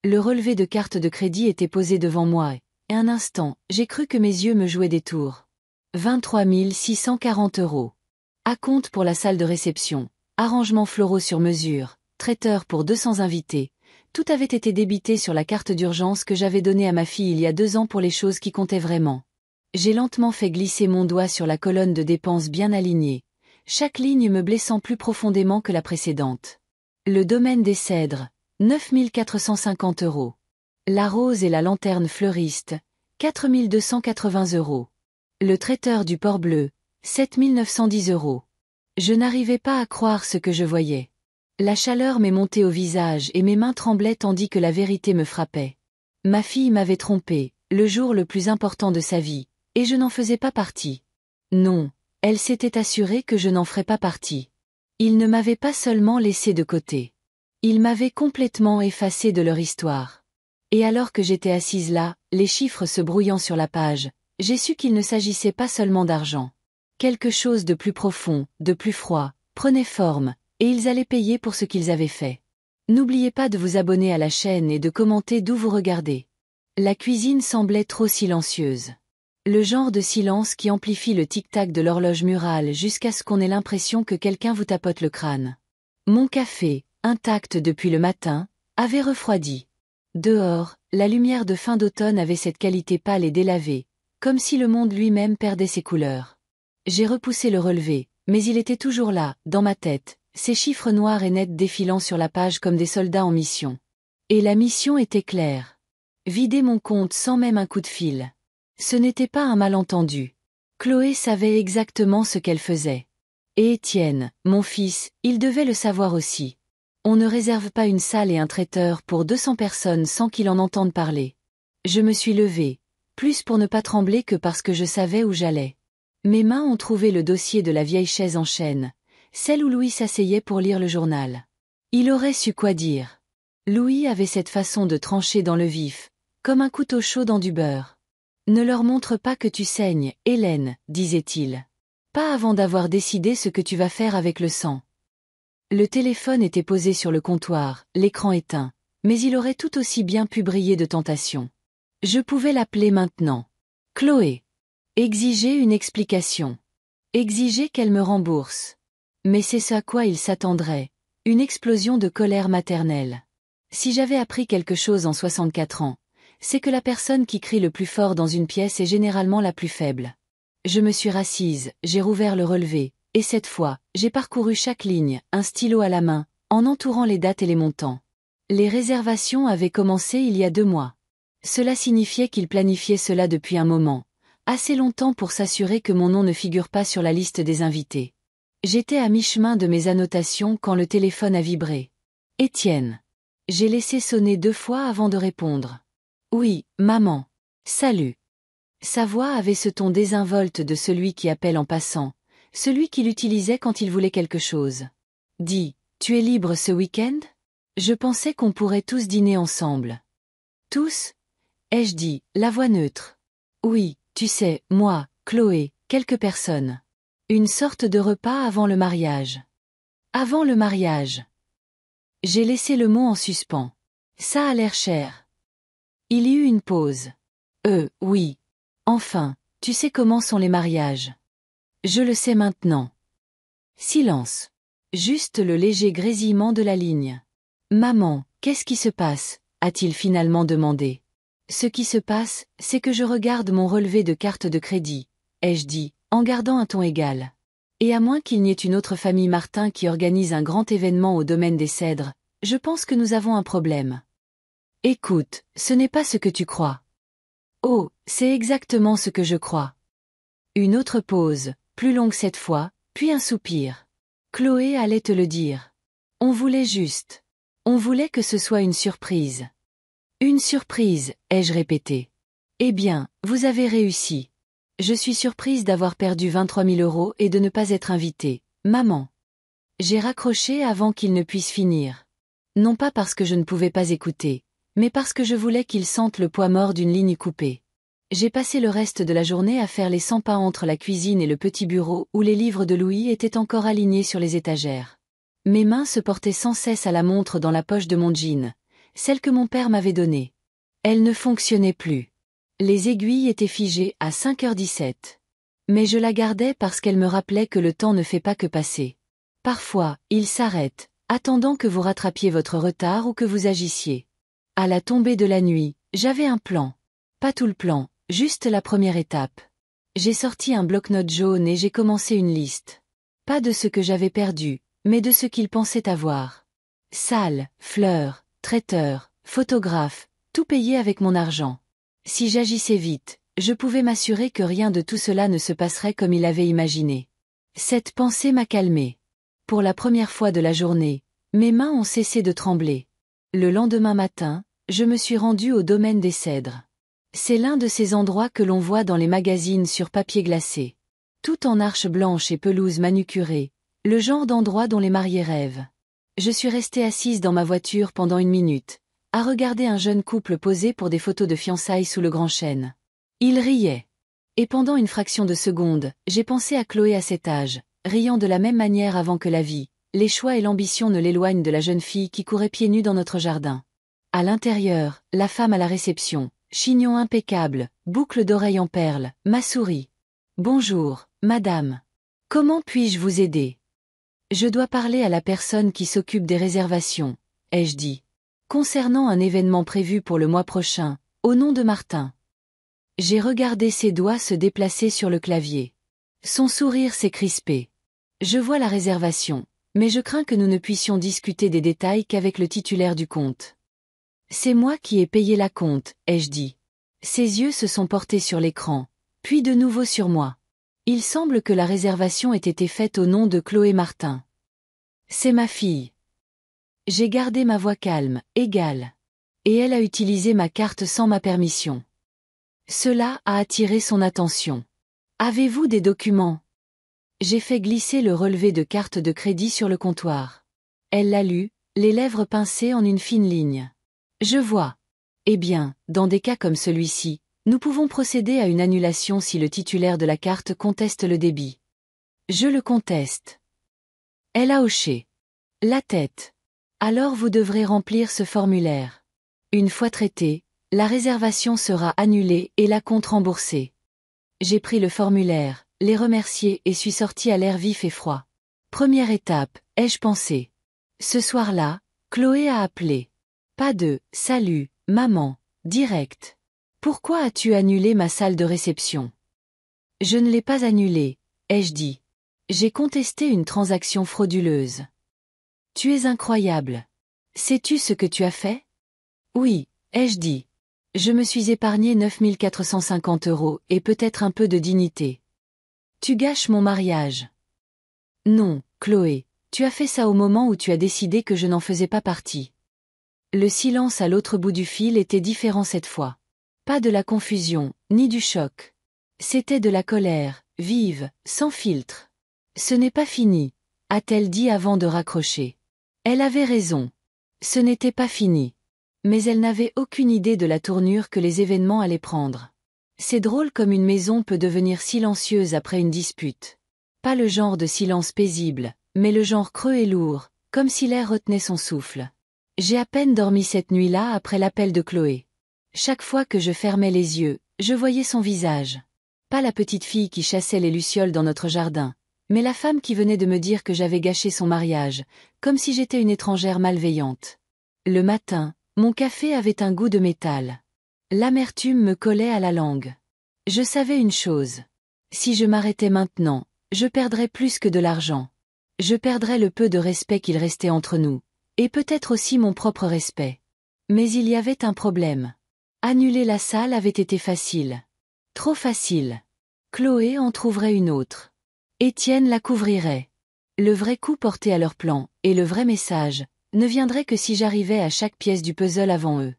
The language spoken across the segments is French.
Le relevé de carte de crédit était posé devant moi et un instant, j'ai cru que mes yeux me jouaient des tours. 23 640 €. Acompte pour la salle de réception, arrangements floraux sur mesure, traiteur pour 200 invités. Tout avait été débité sur la carte d'urgence que j'avais donnée à ma fille il y a 2 ans pour les choses qui comptaient vraiment. J'ai lentement fait glisser mon doigt sur la colonne de dépenses bien alignée, chaque ligne me blessant plus profondément que la précédente. Le domaine des Cèdres, 9 450 €. La Rose et la Lanterne Fleuriste, 4 280 €. Le traiteur du Port-Bleu, 7 910 €. Je n'arrivais pas à croire ce que je voyais. La chaleur m'est montée au visage et mes mains tremblaient tandis que la vérité me frappait. Ma fille m'avait trompée, le jour le plus important de sa vie, et je n'en faisais pas partie. Non, elle s'était assurée que je n'en ferais pas partie. Ils ne m'avaient pas seulement laissé de côté. Ils m'avaient complètement effacé de leur histoire. Et alors que j'étais assise là, les chiffres se brouillant sur la page, j'ai su qu'il ne s'agissait pas seulement d'argent. Quelque chose de plus profond, de plus froid, prenait forme, et ils allaient payer pour ce qu'ils avaient fait. N'oubliez pas de vous abonner à la chaîne et de commenter d'où vous regardez. La cuisine semblait trop silencieuse. Le genre de silence qui amplifie le tic-tac de l'horloge murale jusqu'à ce qu'on ait l'impression que quelqu'un vous tapote le crâne. Mon café, intact depuis le matin, avait refroidi. Dehors, la lumière de fin d'automne avait cette qualité pâle et délavée, comme si le monde lui-même perdait ses couleurs. J'ai repoussé le relevé, mais il était toujours là, dans ma tête, ces chiffres noirs et nets défilant sur la page comme des soldats en mission. Et la mission était claire. Vider mon compte sans même un coup de fil. Ce n'était pas un malentendu. Chloé savait exactement ce qu'elle faisait. Et Étienne, mon fils, il devait le savoir aussi. On ne réserve pas une salle et un traiteur pour 200 personnes sans qu'il en entende parler. Je me suis levée, plus pour ne pas trembler que parce que je savais où j'allais. Mes mains ont trouvé le dossier de la vieille chaise en chêne, celle où Louis s'asseyait pour lire le journal. Il aurait su quoi dire. Louis avait cette façon de trancher dans le vif, comme un couteau chaud dans du beurre. « Ne leur montre pas que tu saignes, Hélène, disait-il. Pas avant d'avoir décidé ce que tu vas faire avec le sang. » Le téléphone était posé sur le comptoir, l'écran éteint, mais il aurait tout aussi bien pu briller de tentation. Je pouvais l'appeler maintenant. Chloé. Exiger une explication. Exiger qu'elle me rembourse. Mais c'est ce à quoi il s'attendrait, une explosion de colère maternelle. Si j'avais appris quelque chose en 64 ans, c'est que la personne qui crie le plus fort dans une pièce est généralement la plus faible. Je me suis rassise, j'ai rouvert le relevé, et cette fois, j'ai parcouru chaque ligne, un stylo à la main, en entourant les dates et les montants. Les réservations avaient commencé il y a 2 mois. Cela signifiait qu'il planifiait cela depuis un moment, assez longtemps pour s'assurer que mon nom ne figure pas sur la liste des invités. J'étais à mi-chemin de mes annotations quand le téléphone a vibré. Étienne. J'ai laissé sonner 2 fois avant de répondre. Oui, maman. Salut. Sa voix avait ce ton désinvolte de celui qui appelle en passant, celui qu'il utilisait quand il voulait quelque chose. Dis, tu es libre ce week-end? Je pensais qu'on pourrait tous dîner ensemble. Tous? Ai-je dit, la voix neutre. Oui, tu sais, moi, Chloé, quelques personnes. Une sorte de repas avant le mariage. Avant le mariage. J'ai laissé le mot en suspens. Ça a l'air cher. Il y eut une pause. Oui. Enfin, tu sais comment sont les mariages. Je le sais maintenant. Silence. Juste le léger grésillement de la ligne. Maman, qu'est-ce qui se passe? A-t-il finalement demandé. Ce qui se passe, c'est que je regarde mon relevé de carte de crédit, ai-je dit, en gardant un ton égal. Et à moins qu'il n'y ait une autre famille Martin qui organise un grand événement au domaine des Cèdres, je pense que nous avons un problème. Écoute, ce n'est pas ce que tu crois. Oh, c'est exactement ce que je crois. Une autre pause, plus longue cette fois, puis un soupir. Chloé allait te le dire. On voulait juste. On voulait que ce soit une surprise. Une surprise, ai-je répété. Eh bien, vous avez réussi. Je suis surprise d'avoir perdu 23 000 € et de ne pas être invitée, maman. J'ai raccroché avant qu'il ne puisse finir. Non pas parce que je ne pouvais pas écouter, mais parce que je voulais qu'il sente le poids mort d'une ligne coupée. J'ai passé le reste de la journée à faire les 100 pas entre la cuisine et le petit bureau où les livres de Louis étaient encore alignés sur les étagères. Mes mains se portaient sans cesse à la montre dans la poche de mon jean, celle que mon père m'avait donnée. Elle ne fonctionnait plus. Les aiguilles étaient figées à 5h17. Mais je la gardais parce qu'elle me rappelait que le temps ne fait pas que passer. Parfois, il s'arrête, attendant que vous rattrapiez votre retard ou que vous agissiez. À la tombée de la nuit, j'avais un plan. Pas tout le plan, juste la première étape. J'ai sorti un bloc-notes jaune et j'ai commencé une liste. Pas de ce que j'avais perdu, mais de ce qu'il pensait avoir. Salle, fleurs, traiteur, photographe, tout payé avec mon argent. Si j'agissais vite, je pouvais m'assurer que rien de tout cela ne se passerait comme il avait imaginé. Cette pensée m'a calmé. Pour la première fois de la journée, mes mains ont cessé de trembler. Le lendemain matin, je me suis rendu au domaine des Cèdres. C'est l'un de ces endroits que l'on voit dans les magazines sur papier glacé. Tout en arches blanches et pelouses manucurées, le genre d'endroit dont les mariés rêvent. Je suis restée assise dans ma voiture pendant 1 minute, à regarder un jeune couple poser pour des photos de fiançailles sous le grand chêne. Ils riaient. Et pendant une fraction de seconde, j'ai pensé à Chloé à cet âge, riant de la même manière avant que la vie, les choix et l'ambition ne l'éloignent de la jeune fille qui courait pieds nus dans notre jardin. À l'intérieur, la femme à la réception, chignon impeccable, boucle d'oreilles en perles, m'a souri. « Bonjour, madame. Comment puis-je vous aider ? » « Je dois parler à la personne qui s'occupe des réservations, » ai-je dit. « Concernant un événement prévu pour le mois prochain, au nom de Martin. » J'ai regardé ses doigts se déplacer sur le clavier. Son sourire s'est crispé. « Je vois la réservation, mais je crains que nous ne puissions discuter des détails qu'avec le titulaire du compte. »« C'est moi qui ai payé la compte, » ai-je dit. Ses yeux se sont portés sur l'écran, puis de nouveau sur moi. Il semble que la réservation ait été faite au nom de Chloé Martin. C'est ma fille. J'ai gardé ma voix calme, égale. Et elle a utilisé ma carte sans ma permission. Cela a attiré son attention. Avez-vous des documents ? J'ai fait glisser le relevé de carte de crédit sur le comptoir. Elle l'a lu, les lèvres pincées en une fine ligne. Je vois. Eh bien, dans des cas comme celui-ci, nous pouvons procéder à une annulation si le titulaire de la carte conteste le débit. Je le conteste. Elle a hoché la tête. Alors vous devrez remplir ce formulaire. Une fois traité, la réservation sera annulée et la compte remboursée. J'ai pris le formulaire, les remercié et suis sorti à l'air vif et froid. Première étape, ai-je pensé. Ce soir-là, Chloé a appelé. Pas de « Salut, maman », direct. Pourquoi as-tu annulé ma salle de réception ? Je ne l'ai pas annulée, ai-je dit. J'ai contesté une transaction frauduleuse. Tu es incroyable. Sais-tu ce que tu as fait ? Oui, ai-je dit. Je me suis épargné 9 450 € et peut-être un peu de dignité. Tu gâches mon mariage. Non, Chloé, tu as fait ça au moment où tu as décidé que je n'en faisais pas partie. Le silence à l'autre bout du fil était différent cette fois. Pas de la confusion, ni du choc. C'était de la colère, vive, sans filtre. Ce n'est pas fini, a-t-elle dit avant de raccrocher. Elle avait raison. Ce n'était pas fini. Mais elle n'avait aucune idée de la tournure que les événements allaient prendre. C'est drôle comme une maison peut devenir silencieuse après une dispute. Pas le genre de silence paisible, mais le genre creux et lourd, comme si l'air retenait son souffle. J'ai à peine dormi cette nuit-là après l'appel de Chloé. Chaque fois que je fermais les yeux, je voyais son visage. Pas la petite fille qui chassait les lucioles dans notre jardin, mais la femme qui venait de me dire que j'avais gâché son mariage, comme si j'étais une étrangère malveillante. Le matin, mon café avait un goût de métal. L'amertume me collait à la langue. Je savais une chose. Si je m'arrêtais maintenant, je perdrais plus que de l'argent. Je perdrais le peu de respect qu'il restait entre nous, et peut-être aussi mon propre respect. Mais il y avait un problème. Annuler la salle avait été facile. Trop facile. Chloé en trouverait une autre. Étienne la couvrirait. Le vrai coup porté à leur plan, et le vrai message, ne viendrait que si j'arrivais à chaque pièce du puzzle avant eux.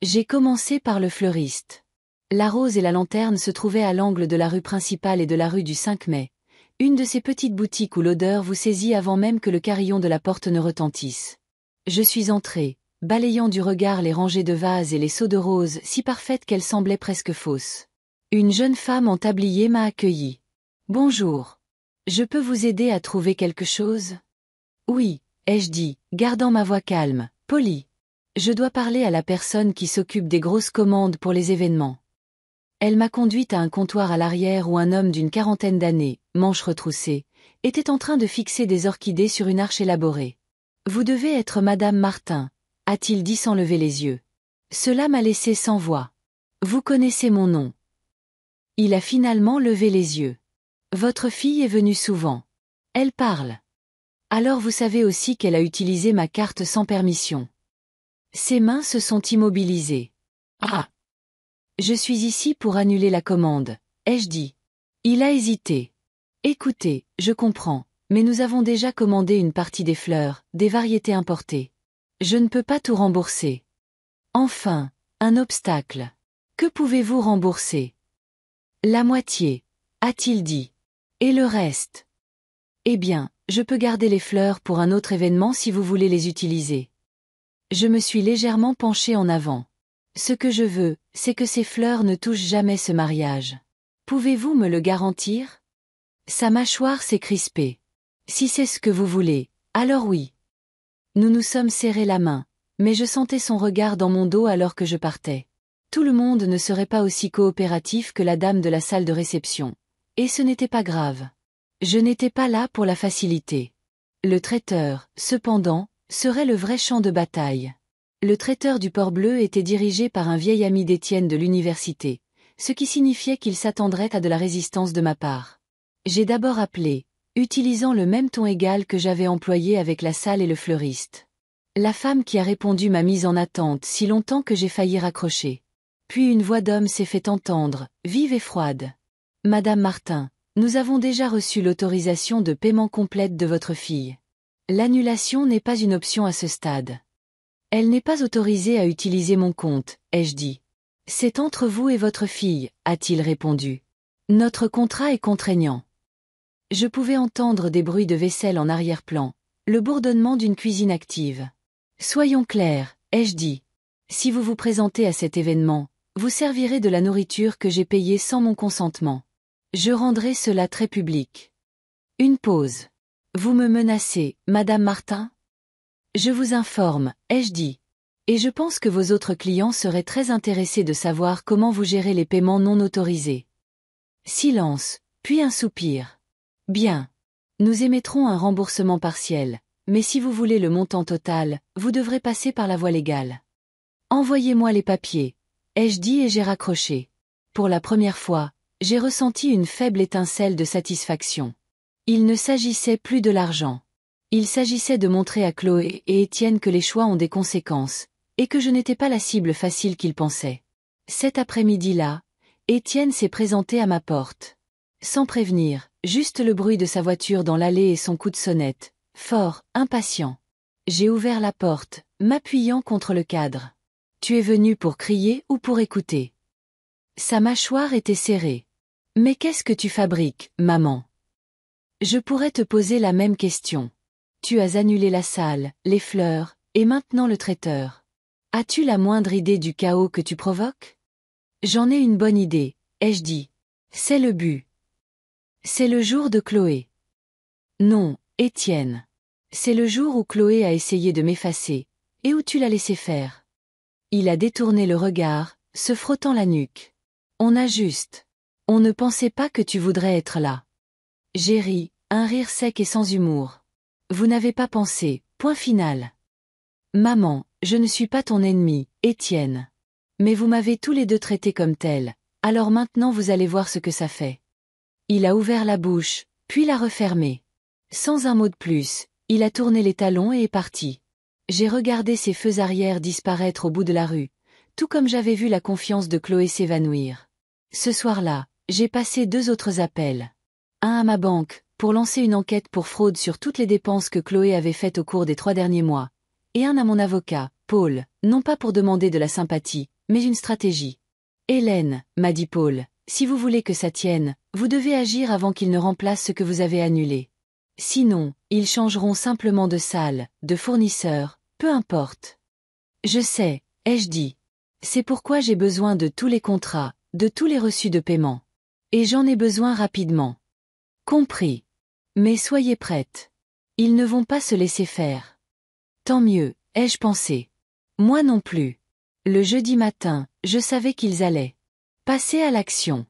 J'ai commencé par le fleuriste. La rose et la lanterne se trouvaient à l'angle de la rue principale et de la rue du 5 mai, une de ces petites boutiques où l'odeur vous saisit avant même que le carillon de la porte ne retentisse. Je suis entrée, balayant du regard les rangées de vases et les seaux de roses si parfaites qu'elles semblaient presque fausses. Une jeune femme en tablier m'a accueillie. « Bonjour. Je peux vous aider à trouver quelque chose ? » « Oui, ai-je dit, gardant ma voix calme, polie. Je dois parler à la personne qui s'occupe des grosses commandes pour les événements. Elle m'a conduite à un comptoir à l'arrière où un homme d'une quarantaine d'années, manches retroussées, était en train de fixer des orchidées sur une arche élaborée. Vous devez être Madame Martin, a-t-il dit sans lever les yeux. Cela m'a laissé sans voix. Vous connaissez mon nom. Il a finalement levé les yeux. Votre fille est venue souvent. Elle parle. Alors vous savez aussi qu'elle a utilisé ma carte sans permission. Ses mains se sont immobilisées. Ah! Je suis ici pour annuler la commande, ai-je dit. Il a hésité. Écoutez, je comprends, mais nous avons déjà commandé une partie des fleurs, des variétés importées. Je ne peux pas tout rembourser. Enfin, un obstacle. Que pouvez-vous rembourser? La moitié, a-t-il dit. Et le reste? Eh bien, je peux garder les fleurs pour un autre événement si vous voulez les utiliser. Je me suis légèrement penché en avant. Ce que je veux, c'est que ces fleurs ne touchent jamais ce mariage. Pouvez-vous me le garantir? Sa mâchoire s'est crispée. Si c'est ce que vous voulez, alors oui. Nous nous sommes serrés la main, mais je sentais son regard dans mon dos alors que je partais. Tout le monde ne serait pas aussi coopératif que la dame de la salle de réception. Et ce n'était pas grave. Je n'étais pas là pour la facilité. Le traiteur, cependant, serait le vrai champ de bataille. Le traiteur du Port-Bleu était dirigé par un vieil ami d'Étienne de l'université, ce qui signifiait qu'il s'attendrait à de la résistance de ma part. J'ai d'abord appelé, utilisant le même ton égal que j'avais employé avec la salle et le fleuriste. La femme qui a répondu m'a mise en attente si longtemps que j'ai failli raccrocher. Puis une voix d'homme s'est fait entendre, vive et froide. Madame Martin, nous avons déjà reçu l'autorisation de paiement complète de votre fille. L'annulation n'est pas une option à ce stade. Elle n'est pas autorisée à utiliser mon compte, ai-je dit. C'est entre vous et votre fille, a-t-il répondu. Notre contrat est contraignant. Je pouvais entendre des bruits de vaisselle en arrière-plan, le bourdonnement d'une cuisine active. Soyons clairs, ai-je dit. Si vous vous présentez à cet événement, vous servirez de la nourriture que j'ai payée sans mon consentement. Je rendrai cela très public. Une pause. Vous me menacez, Madame Martin? Je vous informe, ai-je dit. Et je pense que vos autres clients seraient très intéressés de savoir comment vous gérez les paiements non autorisés. Silence, puis un soupir. Bien. Nous émettrons un remboursement partiel, mais si vous voulez le montant total, vous devrez passer par la voie légale. Envoyez-moi les papiers, ai-je dit et j'ai raccroché. Pour la première fois, j'ai ressenti une faible étincelle de satisfaction. Il ne s'agissait plus de l'argent. Il s'agissait de montrer à Chloé et Étienne que les choix ont des conséquences, et que je n'étais pas la cible facile qu'ils pensaient. Cet après-midi-là, Étienne s'est présenté à ma porte. Sans prévenir, juste le bruit de sa voiture dans l'allée et son coup de sonnette, fort, impatient. J'ai ouvert la porte, m'appuyant contre le cadre. Tu es venu pour crier ou pour écouter? Sa mâchoire était serrée. Mais qu'est-ce que tu fabriques, maman? Je pourrais te poser la même question. Tu as annulé la salle, les fleurs, et maintenant le traiteur. As-tu la moindre idée du chaos que tu provoques? J'en ai une bonne idée, ai-je dit. C'est le but. C'est le jour de Chloé. Non, Étienne. C'est le jour où Chloé a essayé de m'effacer, et où tu l'as laissé faire. Il a détourné le regard, se frottant la nuque. On a juste. On ne pensait pas que tu voudrais être là. J'ai ri, un rire sec et sans humour. Vous n'avez pas pensé, point final. Maman, je ne suis pas ton ennemi, Étienne. Mais vous m'avez tous les deux traité comme tel, alors maintenant vous allez voir ce que ça fait. Il a ouvert la bouche, puis l'a refermée. Sans un mot de plus, il a tourné les talons et est parti. J'ai regardé ses feux arrière disparaître au bout de la rue, tout comme j'avais vu la confiance de Chloé s'évanouir. Ce soir-là, j'ai passé 2 autres appels. Un à ma banque, pour lancer une enquête pour fraude sur toutes les dépenses que Chloé avait faites au cours des 3 derniers mois, et un à mon avocat, Paul, non pas pour demander de la sympathie, mais une stratégie. Hélène, m'a dit Paul, si vous voulez que ça tienne, vous devez agir avant qu'il ne remplace ce que vous avez annulé. Sinon, ils changeront simplement de salle, de fournisseur, peu importe. Je sais, ai-je dit. C'est pourquoi j'ai besoin de tous les contrats, de tous les reçus de paiement. Et j'en ai besoin rapidement. Compris. Mais soyez prête. Ils ne vont pas se laisser faire. Tant mieux, ai-je pensé. Moi non plus. Le jeudi matin, je savais qu'ils allaient passer à l'action.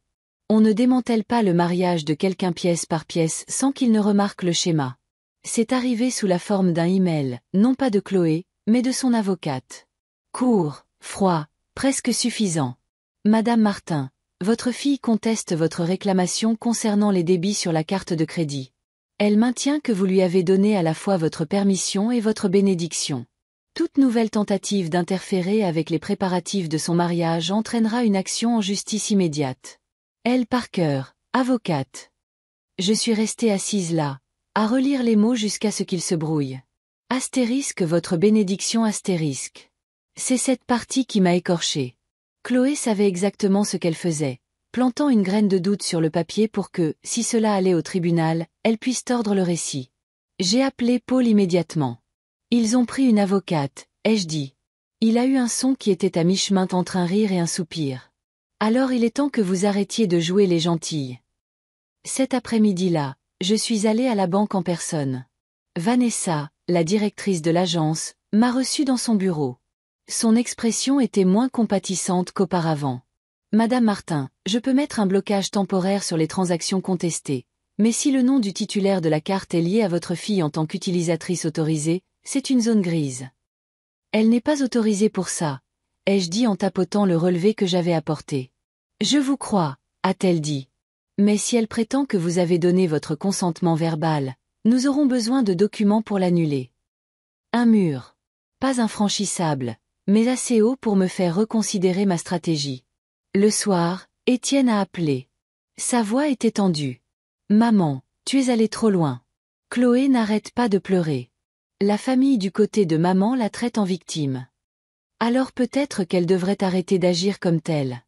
On ne démantèle pas le mariage de quelqu'un pièce par pièce sans qu'il ne remarque le schéma. C'est arrivé sous la forme d'un email, non pas de Chloé, mais de son avocate. Court, froid, presque suffisant. Madame Martin, votre fille conteste votre réclamation concernant les débits sur la carte de crédit. Elle maintient que vous lui avez donné à la fois votre permission et votre bénédiction. Toute nouvelle tentative d'interférer avec les préparatifs de son mariage entraînera une action en justice immédiate. Elle Parker, avocate. Je suis restée assise là, à relire les mots jusqu'à ce qu'ils se brouillent. Astérisque votre bénédiction astérisque. C'est cette partie qui m'a écorchée. Chloé savait exactement ce qu'elle faisait, plantant une graine de doute sur le papier pour que, si cela allait au tribunal, elle puisse tordre le récit. J'ai appelé Paul immédiatement. Ils ont pris une avocate, ai-je dit. Il a eu un son qui était à mi-chemin entre un rire et un soupir. Alors il est temps que vous arrêtiez de jouer les gentilles. Cet après-midi-là, je suis allée à la banque en personne. Vanessa, la directrice de l'agence, m'a reçue dans son bureau. Son expression était moins compatissante qu'auparavant. Madame Martin, je peux mettre un blocage temporaire sur les transactions contestées, mais si le nom du titulaire de la carte est lié à votre fille en tant qu'utilisatrice autorisée, c'est une zone grise. Elle n'est pas autorisée pour ça, ai-je dit en tapotant le relevé que j'avais apporté. Je vous crois, a-t-elle dit. Mais si elle prétend que vous avez donné votre consentement verbal, nous aurons besoin de documents pour l'annuler. Un mur. Pas infranchissable, mais assez haut pour me faire reconsidérer ma stratégie. Le soir, Étienne a appelé. Sa voix était tendue. Maman, tu es allée trop loin. Chloé n'arrête pas de pleurer. La famille du côté de maman la traite en victime. Alors peut-être qu'elle devrait arrêter d'agir comme telle.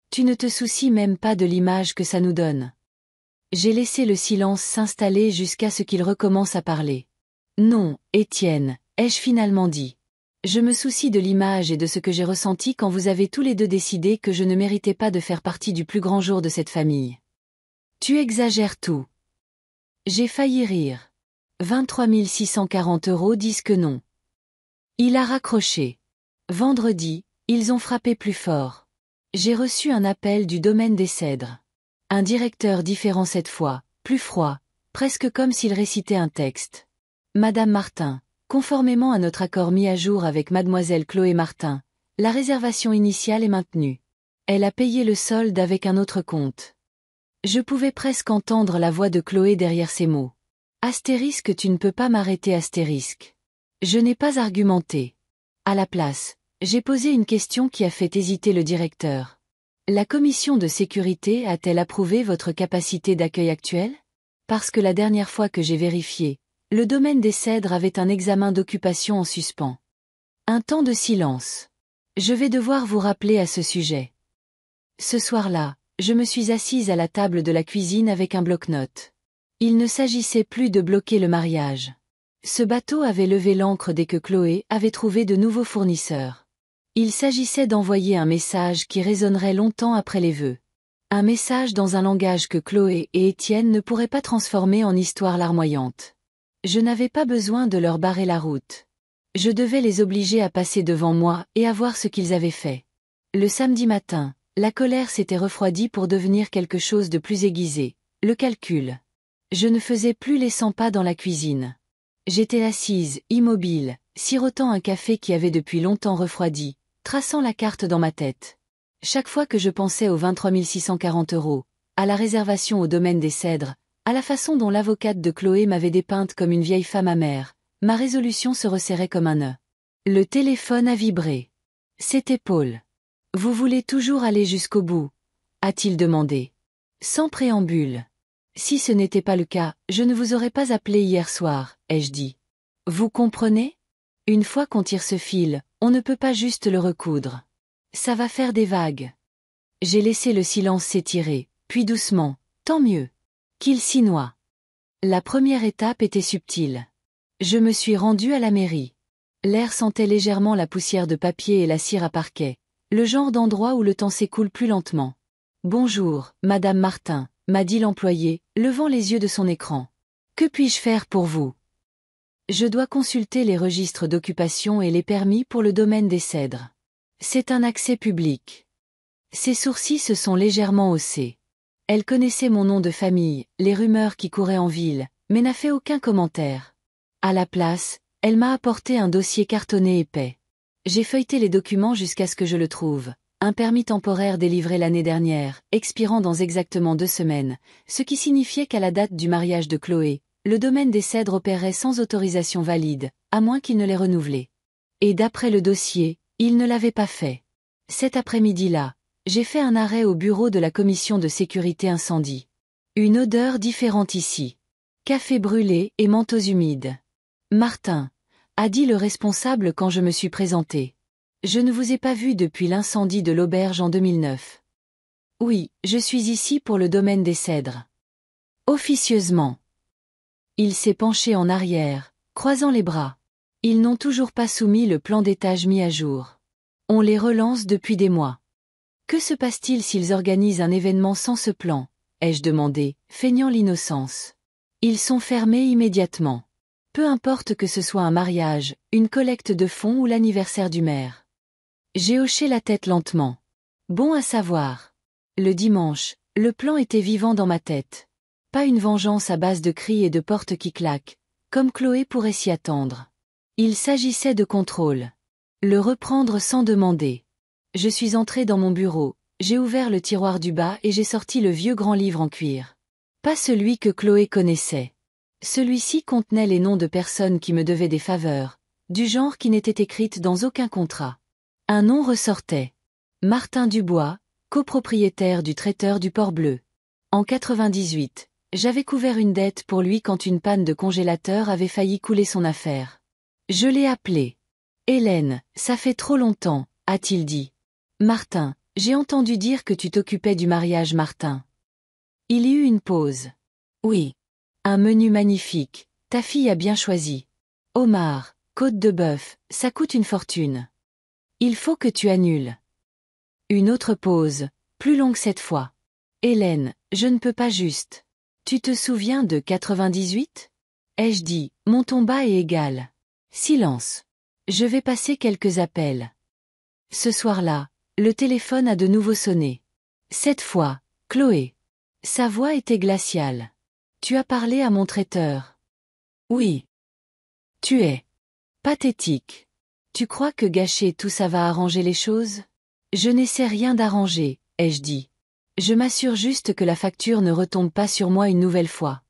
Tu ne te soucies même pas de l'image que ça nous donne. J'ai laissé le silence s'installer jusqu'à ce qu'il recommence à parler. Non, Étienne, ai-je finalement dit. Je me soucie de l'image et de ce que j'ai ressenti quand vous avez tous les deux décidé que je ne méritais pas de faire partie du plus grand jour de cette famille. Tu exagères tout. J'ai failli rire. 23 640 € disent que non. Il a raccroché. Vendredi, ils ont frappé plus fort. J'ai reçu un appel du domaine des Cèdres. Un directeur différent cette fois, plus froid, presque comme s'il récitait un texte. Madame Martin, conformément à notre accord mis à jour avec mademoiselle Chloé Martin, la réservation initiale est maintenue. Elle a payé le solde avec un autre compte. Je pouvais presque entendre la voix de Chloé derrière ces mots. Astérisque, tu ne peux pas m'arrêter astérisque. Je n'ai pas argumenté. À la place, j'ai posé une question qui a fait hésiter le directeur. La commission de sécurité a-t-elle approuvé votre capacité d'accueil actuelle? Parce que la dernière fois que j'ai vérifié, le domaine des Cèdres avait un examen d'occupation en suspens. Un temps de silence. Je vais devoir vous rappeler à ce sujet. Ce soir-là, je me suis assise à la table de la cuisine avec un bloc-notes. Il ne s'agissait plus de bloquer le mariage. Ce bateau avait levé l'ancre dès que Chloé avait trouvé de nouveaux fournisseurs. Il s'agissait d'envoyer un message qui résonnerait longtemps après les vœux. Un message dans un langage que Chloé et Étienne ne pourraient pas transformer en histoire larmoyante. Je n'avais pas besoin de leur barrer la route. Je devais les obliger à passer devant moi et à voir ce qu'ils avaient fait. Le samedi matin, la colère s'était refroidie pour devenir quelque chose de plus aiguisé, le calcul. Je ne faisais plus les 100 pas dans la cuisine. J'étais assise, immobile, sirotant un café qui avait depuis longtemps refroidi, traçant la carte dans ma tête. Chaque fois que je pensais aux 23 640 €, à la réservation au domaine des Cèdres, à la façon dont l'avocate de Chloé m'avait dépeinte comme une vieille femme amère, ma résolution se resserrait comme un nœud. Le téléphone a vibré. C'était Paul. « Vous voulez toujours aller jusqu'au bout ?» a-t-il demandé. Sans préambule. « Si ce n'était pas le cas, je ne vous aurais pas appelé hier soir, » ai-je dit. « Vous comprenez ? Une fois qu'on tire ce fil, on ne peut pas juste le recoudre. Ça va faire des vagues. » J'ai laissé le silence s'étirer, puis doucement, tant mieux. Qu'il s'y noie. La première étape était subtile. Je me suis rendue à la mairie. L'air sentait légèrement la poussière de papier et la cire à parquet, le genre d'endroit où le temps s'écoule plus lentement. « Bonjour, Madame Martin », m'a dit l'employé, levant les yeux de son écran. « Que puis-je faire pour vous ?» Je dois consulter les registres d'occupation et les permis pour le domaine des Cèdres. C'est un accès public. Ses sourcils se sont légèrement haussés. Elle connaissait mon nom de famille, les rumeurs qui couraient en ville, mais n'a fait aucun commentaire. À la place, elle m'a apporté un dossier cartonné épais. J'ai feuilleté les documents jusqu'à ce que je le trouve. Un permis temporaire délivré l'année dernière, expirant dans exactement 2 semaines, ce qui signifiait qu'à la date du mariage de Chloé, le domaine des Cèdres opérait sans autorisation valide, à moins qu'il ne l'ait renouvelé. Et d'après le dossier, il ne l'avait pas fait. Cet après-midi-là, j'ai fait un arrêt au bureau de la commission de sécurité incendie. Une odeur différente ici. Café brûlé et manteaux humides. Martin, a dit le responsable quand je me suis présenté. Je ne vous ai pas vu depuis l'incendie de l'auberge en 2009. Oui, je suis ici pour le domaine des Cèdres. Officieusement. Il s'est penché en arrière, croisant les bras. Ils n'ont toujours pas soumis le plan d'étage mis à jour. On les relance depuis des mois. Que se passe-t-il s'ils organisent un événement sans ce plan? Ai-je demandé, feignant l'innocence. Ils sont fermés immédiatement. Peu importe que ce soit un mariage, une collecte de fonds ou l'anniversaire du maire. J'ai hoché la tête lentement. Bon à savoir. Le dimanche, le plan était vivant dans ma tête. Pas une vengeance à base de cris et de portes qui claquent, comme Chloé pourrait s'y attendre. Il s'agissait de contrôle. Le reprendre sans demander. Je suis entré dans mon bureau, j'ai ouvert le tiroir du bas et j'ai sorti le vieux grand livre en cuir. Pas celui que Chloé connaissait. Celui-ci contenait les noms de personnes qui me devaient des faveurs, du genre qui n'étaient écrites dans aucun contrat. Un nom ressortait. Martin Dubois, copropriétaire du traiteur du Port-Bleu. En 98, j'avais couvert une dette pour lui quand une panne de congélateur avait failli couler son affaire. Je l'ai appelé. Hélène, ça fait trop longtemps, a-t-il dit. Martin, j'ai entendu dire que tu t'occupais du mariage Martin. Il y eut une pause. Oui. Un menu magnifique, ta fille a bien choisi. Homard, côte de bœuf, ça coûte une fortune. Il faut que tu annules. Une autre pause, plus longue cette fois. Hélène, je ne peux pas juste. Tu te souviens de 98? Ai-je dit, mon ton bas est égal. Silence. Je vais passer quelques appels. Ce soir-là, le téléphone a de nouveau sonné. Cette fois, Chloé. Sa voix était glaciale. Tu as parlé à mon traiteur. Oui. Tu es pathétique. Tu crois que gâcher tout ça va arranger les choses? Je n'essaie rien d'arranger, ai-je dit. Je m'assure juste que la facture ne retombe pas sur moi une nouvelle fois.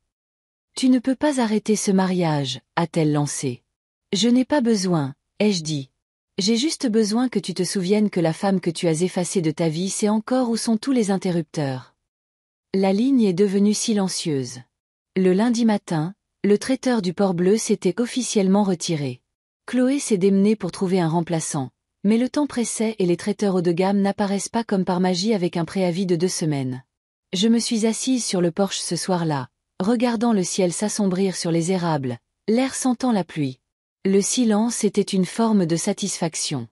Tu ne peux pas arrêter ce mariage, a-t-elle lancé. Je n'ai pas besoin, ai-je dit. J'ai juste besoin que tu te souviennes que la femme que tu as effacée de ta vie sait encore où sont tous les interrupteurs. La ligne est devenue silencieuse. Le lundi matin, le traiteur du Port-Bleu s'était officiellement retiré. Chloé s'est démenée pour trouver un remplaçant, mais le temps pressait et les traiteurs haut de gamme n'apparaissent pas comme par magie avec un préavis de 2 semaines. Je me suis assise sur le porche ce soir-là, regardant le ciel s'assombrir sur les érables, l'air sentant la pluie. Le silence était une forme de satisfaction.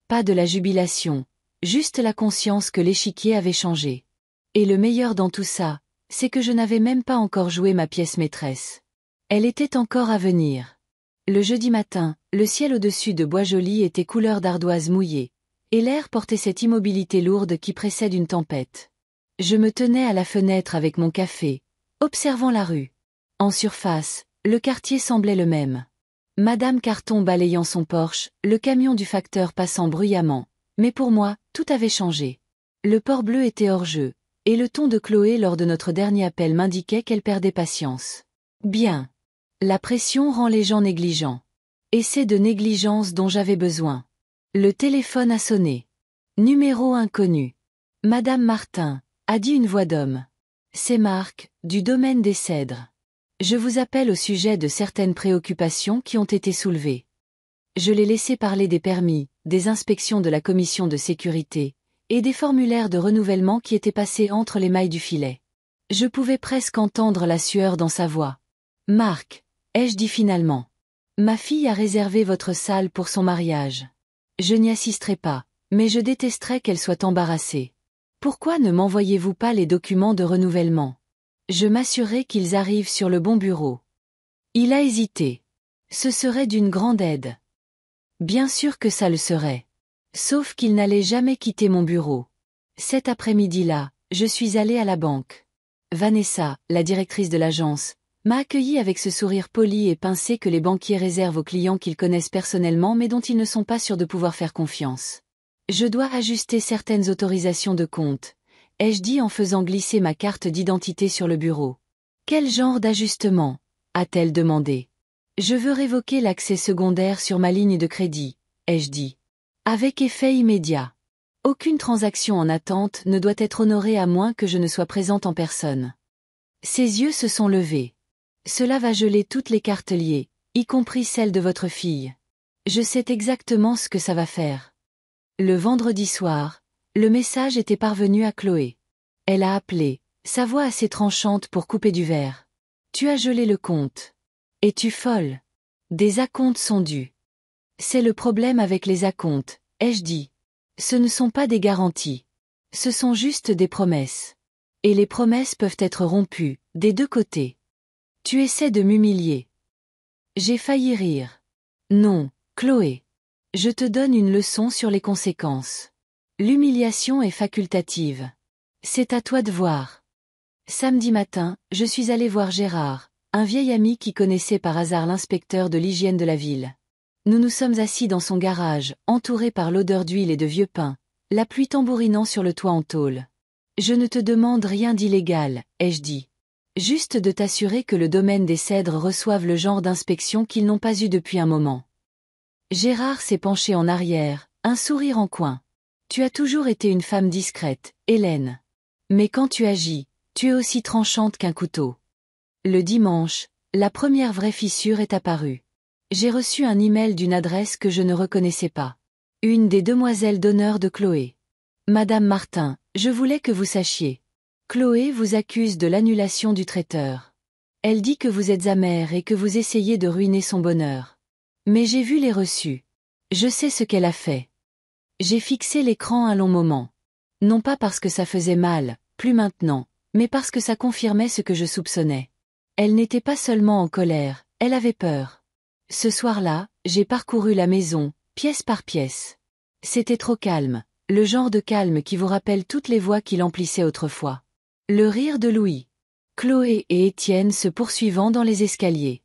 Pas de la jubilation, juste la conscience que l'échiquier avait changé. Et le meilleur dans tout ça, c'est que je n'avais même pas encore joué ma pièce maîtresse. Elle était encore à venir. Le jeudi matin, le ciel au-dessus de Bois-Joli était couleur d'ardoise mouillée, et l'air portait cette immobilité lourde qui précède une tempête. Je me tenais à la fenêtre avec mon café, observant la rue. En surface, le quartier semblait le même. Madame Carton balayant son Porsche, le camion du facteur passant bruyamment, mais pour moi, tout avait changé. Le Port-Bleu était hors jeu, et le ton de Chloé lors de notre dernier appel m'indiquait qu'elle perdait patience. Bien. La pression rend les gens négligents. Et c'est de négligence dont j'avais besoin. Le téléphone a sonné. Numéro inconnu. Madame Martin, a dit une voix d'homme. C'est Marc, du domaine des Cèdres. Je vous appelle au sujet de certaines préoccupations qui ont été soulevées. Je l'ai laissé parler des permis, des inspections de la commission de sécurité, et des formulaires de renouvellement qui étaient passés entre les mailles du filet. Je pouvais presque entendre la sueur dans sa voix. Marc, ai-je dit finalement. Ma fille a réservé votre salle pour son mariage. Je n'y assisterai pas, mais je détesterais qu'elle soit embarrassée. Pourquoi ne m'envoyez-vous pas les documents de renouvellement? Je m'assurerai qu'ils arrivent sur le bon bureau. Il a hésité. Ce serait d'une grande aide. Bien sûr que ça le serait. Sauf qu'il n'allait jamais quitter mon bureau. Cet après-midi-là, je suis allée à la banque. Vanessa, la directrice de l'agence, m'a accueillie avec ce sourire poli et pincé que les banquiers réservent aux clients qu'ils connaissent personnellement mais dont ils ne sont pas sûrs de pouvoir faire confiance. Je dois ajuster certaines autorisations de compte, ai-je dit en faisant glisser ma carte d'identité sur le bureau. Quel genre d'ajustement? A-t-elle demandé. Je veux révoquer l'accès secondaire sur ma ligne de crédit, ai-je dit. Avec effet immédiat. Aucune transaction en attente ne doit être honorée à moins que je ne sois présente en personne. Ses yeux se sont levés. Cela va geler toutes les cartes liées, y compris celles de votre fille. Je sais exactement ce que ça va faire. Le vendredi soir, le message était parvenu à Chloé. Elle a appelé, sa voix assez tranchante pour couper du verre. Tu as gelé le compte. Es-tu folle? Des acomptes sont dus. C'est le problème avec les acomptes, ai-je dit. Ce ne sont pas des garanties. Ce sont juste des promesses. Et les promesses peuvent être rompues, des deux côtés. Tu essaies de m'humilier. J'ai failli rire. Non, Chloé. Je te donne une leçon sur les conséquences. L'humiliation est facultative. C'est à toi de voir. Samedi matin, je suis allée voir Gérard, un vieil ami qui connaissait par hasard l'inspecteur de l'hygiène de la ville. Nous nous sommes assis dans son garage, entourés par l'odeur d'huile et de vieux pain, la pluie tambourinant sur le toit en tôle. Je ne te demande rien d'illégal, ai-je dit. Juste de t'assurer que le domaine des cèdres reçoive le genre d'inspection qu'ils n'ont pas eu depuis un moment. Gérard s'est penché en arrière, un sourire en coin. Tu as toujours été une femme discrète, Hélène. Mais quand tu agis, tu es aussi tranchante qu'un couteau. Le dimanche, la première vraie fissure est apparue. J'ai reçu un email d'une adresse que je ne reconnaissais pas. Une des demoiselles d'honneur de Chloé. Madame Martin, je voulais que vous sachiez. Chloé vous accuse de l'annulation du traiteur. Elle dit que vous êtes amère et que vous essayez de ruiner son bonheur. Mais j'ai vu les reçus. Je sais ce qu'elle a fait. J'ai fixé l'écran un long moment. Non pas parce que ça faisait mal, plus maintenant, mais parce que ça confirmait ce que je soupçonnais. Elle n'était pas seulement en colère, elle avait peur. Ce soir-là, j'ai parcouru la maison, pièce par pièce. C'était trop calme, le genre de calme qui vous rappelle toutes les voix qui l'emplissaient autrefois. Le rire de Louis, Chloé et Étienne se poursuivant dans les escaliers.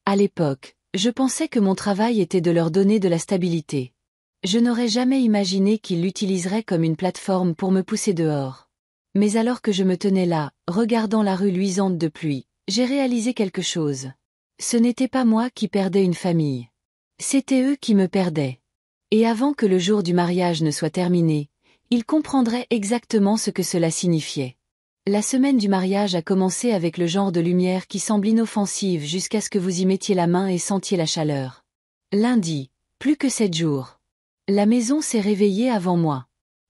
À l'époque, je pensais que mon travail était de leur donner de la stabilité. Je n'aurais jamais imaginé qu'ils l'utiliseraient comme une plateforme pour me pousser dehors. Mais alors que je me tenais là, regardant la rue luisante de pluie, j'ai réalisé quelque chose. Ce n'était pas moi qui perdais une famille. C'était eux qui me perdaient. Et avant que le jour du mariage ne soit terminé, ils comprendraient exactement ce que cela signifiait. La semaine du mariage a commencé avec le genre de lumière qui semble inoffensive jusqu'à ce que vous y mettiez la main et sentiez la chaleur. Lundi, plus que 7 jours. La maison s'est réveillée avant moi.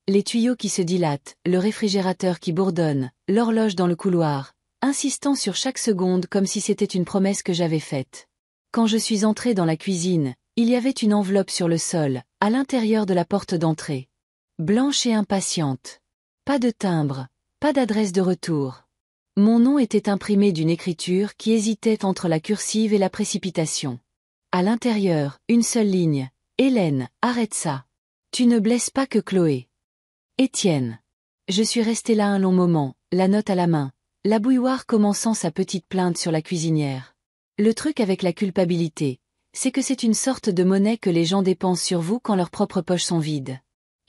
Les tuyaux qui se dilatent, le réfrigérateur qui bourdonne, l'horloge dans le couloir, insistant sur chaque seconde comme si c'était une promesse que j'avais faite. Quand je suis entrée dans la cuisine, il y avait une enveloppe sur le sol, à l'intérieur de la porte d'entrée. Blanche et impatiente. Pas de timbre. Pas d'adresse de retour. Mon nom était imprimé d'une écriture qui hésitait entre la cursive et la précipitation. À l'intérieur, une seule ligne. Hélène, arrête ça. Tu ne blesses pas que Chloé. Étienne. Je suis restée là un long moment, la note à la main, la bouilloire commençant sa petite plainte sur la cuisinière. Le truc avec la culpabilité, c'est que c'est une sorte de monnaie que les gens dépensent sur vous quand leurs propres poches sont vides.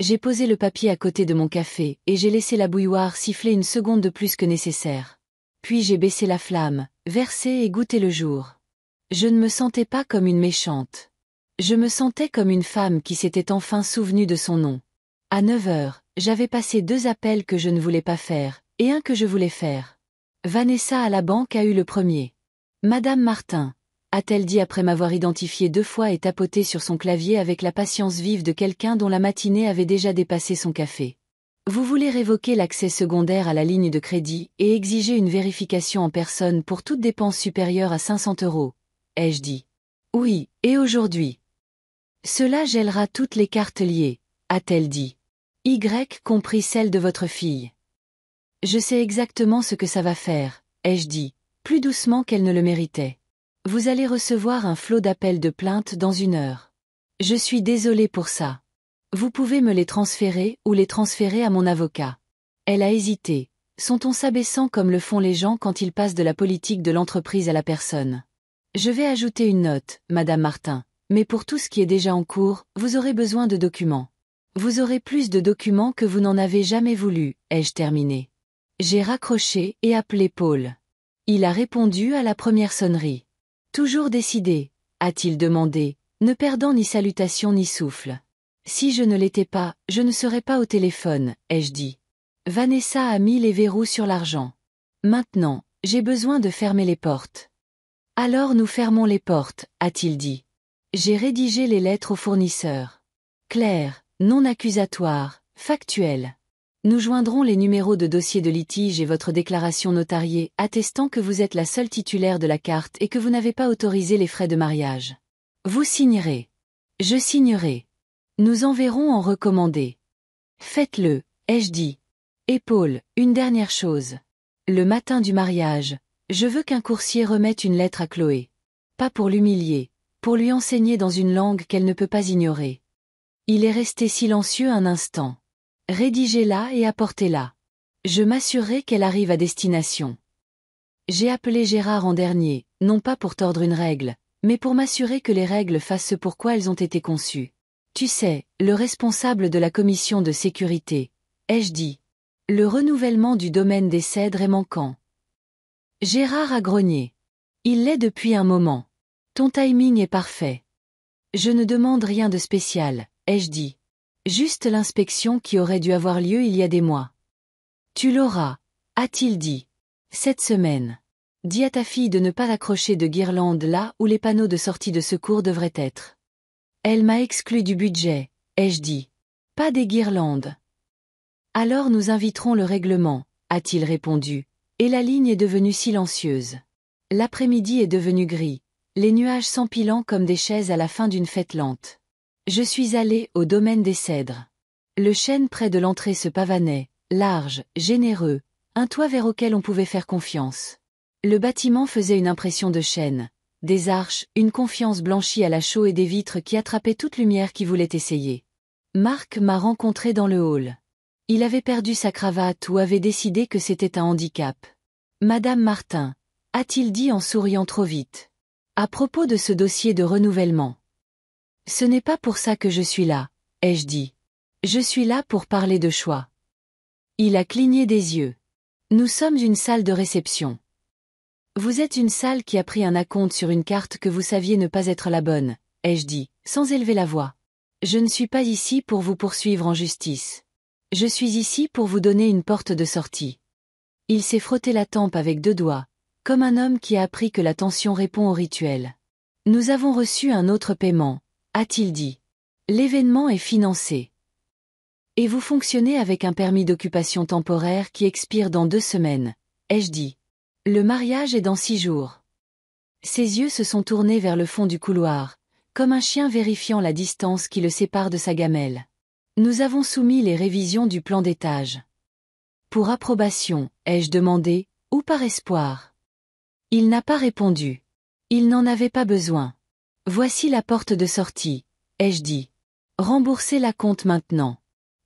J'ai posé le papier à côté de mon café et j'ai laissé la bouilloire siffler une seconde de plus que nécessaire. Puis j'ai baissé la flamme, versé et goûté le jour. Je ne me sentais pas comme une méchante. Je me sentais comme une femme qui s'était enfin souvenue de son nom. À 9 heures, j'avais passé 2 appels que je ne voulais pas faire, et un que je voulais faire. Vanessa à la banque a eu le premier. Madame Martin, a-t-elle dit après m'avoir identifié 2 fois et tapoté sur son clavier avec la patience vive de quelqu'un dont la matinée avait déjà dépassé son café. Vous voulez révoquer l'accès secondaire à la ligne de crédit et exiger une vérification en personne pour toute dépense supérieure à 500 €, ai-je dit. Oui, et aujourd'hui. Cela gèlera toutes les cartes liées, a-t-elle dit. Y compris celle de votre fille. Je sais exactement ce que ça va faire, ai-je dit, plus doucement qu'elle ne le méritait. Vous allez recevoir un flot d'appels de plainte dans 1 heure. Je suis désolée pour ça. Vous pouvez me les transférer ou les transférer à mon avocat. Elle a hésité, son ton s'abaissant comme le font les gens quand ils passent de la politique de l'entreprise à la personne. Je vais ajouter une note, Madame Martin, mais pour tout ce qui est déjà en cours, vous aurez besoin de documents. Vous aurez plus de documents que vous n'en avez jamais voulu, ai-je terminé. J'ai raccroché et appelé Paul. Il a répondu à la première sonnerie. Toujours décidé, a-t-il demandé, ne perdant ni salutation ni souffle. Si je ne l'étais pas, je ne serais pas au téléphone, ai-je dit. Vanessa a mis les verrous sur l'argent. Maintenant, j'ai besoin de fermer les portes. Alors nous fermons les portes, a-t-il dit. J'ai rédigé les lettres aux fournisseurs. Claires, non accusatoires, factuelles. Nous joindrons les numéros de dossier de litige et votre déclaration notariée attestant que vous êtes la seule titulaire de la carte et que vous n'avez pas autorisé les frais de mariage. Vous signerez. Je signerai. Nous enverrons en recommandé. Faites-le, ai-je dit. Et Paul, une dernière chose. Le matin du mariage, je veux qu'un coursier remette une lettre à Chloé. Pas pour l'humilier, pour lui enseigner dans une langue qu'elle ne peut pas ignorer. Il est resté silencieux un instant. Rédigez-la et apportez-la. Je m'assurerai qu'elle arrive à destination. J'ai appelé Gérard en dernier, non pas pour tordre une règle, mais pour m'assurer que les règles fassent ce pourquoi elles ont été conçues. Tu sais, le responsable de la commission de sécurité, ai-je dit. Le renouvellement du domaine des Cèdres est manquant. Gérard a grogné. Il l'est depuis un moment. Ton timing est parfait. Je ne demande rien de spécial, ai-je dit. Juste l'inspection qui aurait dû avoir lieu il y a des mois. Tu l'auras, a-t-il dit. Cette semaine. Dis à ta fille de ne pas accrocher de guirlande là où les panneaux de sortie de secours devraient être. Elle m'a exclu du budget, ai-je dit. Pas des guirlandes. Alors nous inviterons le règlement, a-t-il répondu, et la ligne est devenue silencieuse. L'après-midi est devenu gris, les nuages s'empilant comme des chaises à la fin d'une fête lente. Je suis allé au domaine des Cèdres. Le chêne près de l'entrée se pavanait, large, généreux, un toit vers auquel on pouvait faire confiance. Le bâtiment faisait une impression de chêne, des arches, une confiance blanchie à la chaux et des vitres qui attrapaient toute lumière qui voulait essayer. Marc m'a rencontré dans le hall. Il avait perdu sa cravate ou avait décidé que c'était un handicap. Madame Martin, a-t-il dit en souriant trop vite. À propos de ce dossier de renouvellement. Ce n'est pas pour ça que je suis là, ai-je dit. Je suis là pour parler de choix. Il a cligné des yeux. Nous sommes une salle de réception. Vous êtes une salle qui a pris un acompte sur une carte que vous saviez ne pas être la bonne, ai-je dit, sans élever la voix. Je ne suis pas ici pour vous poursuivre en justice. Je suis ici pour vous donner une porte de sortie. Il s'est frotté la tempe avec 2 doigts, comme un homme qui a appris que la tension répond au rituel. Nous avons reçu un autre paiement, a-t-il dit. L'événement est financé. Et vous fonctionnez avec un permis d'occupation temporaire qui expire dans 2 semaines, ai-je dit. Le mariage est dans 6 jours. Ses yeux se sont tournés vers le fond du couloir, comme un chien vérifiant la distance qui le sépare de sa gamelle. Nous avons soumis les révisions du plan d'étage. Pour approbation, ai-je demandé, ou par espoir? Il n'a pas répondu. Il n'en avait pas besoin. Voici la porte de sortie, ai-je dit. Remboursez la compte maintenant.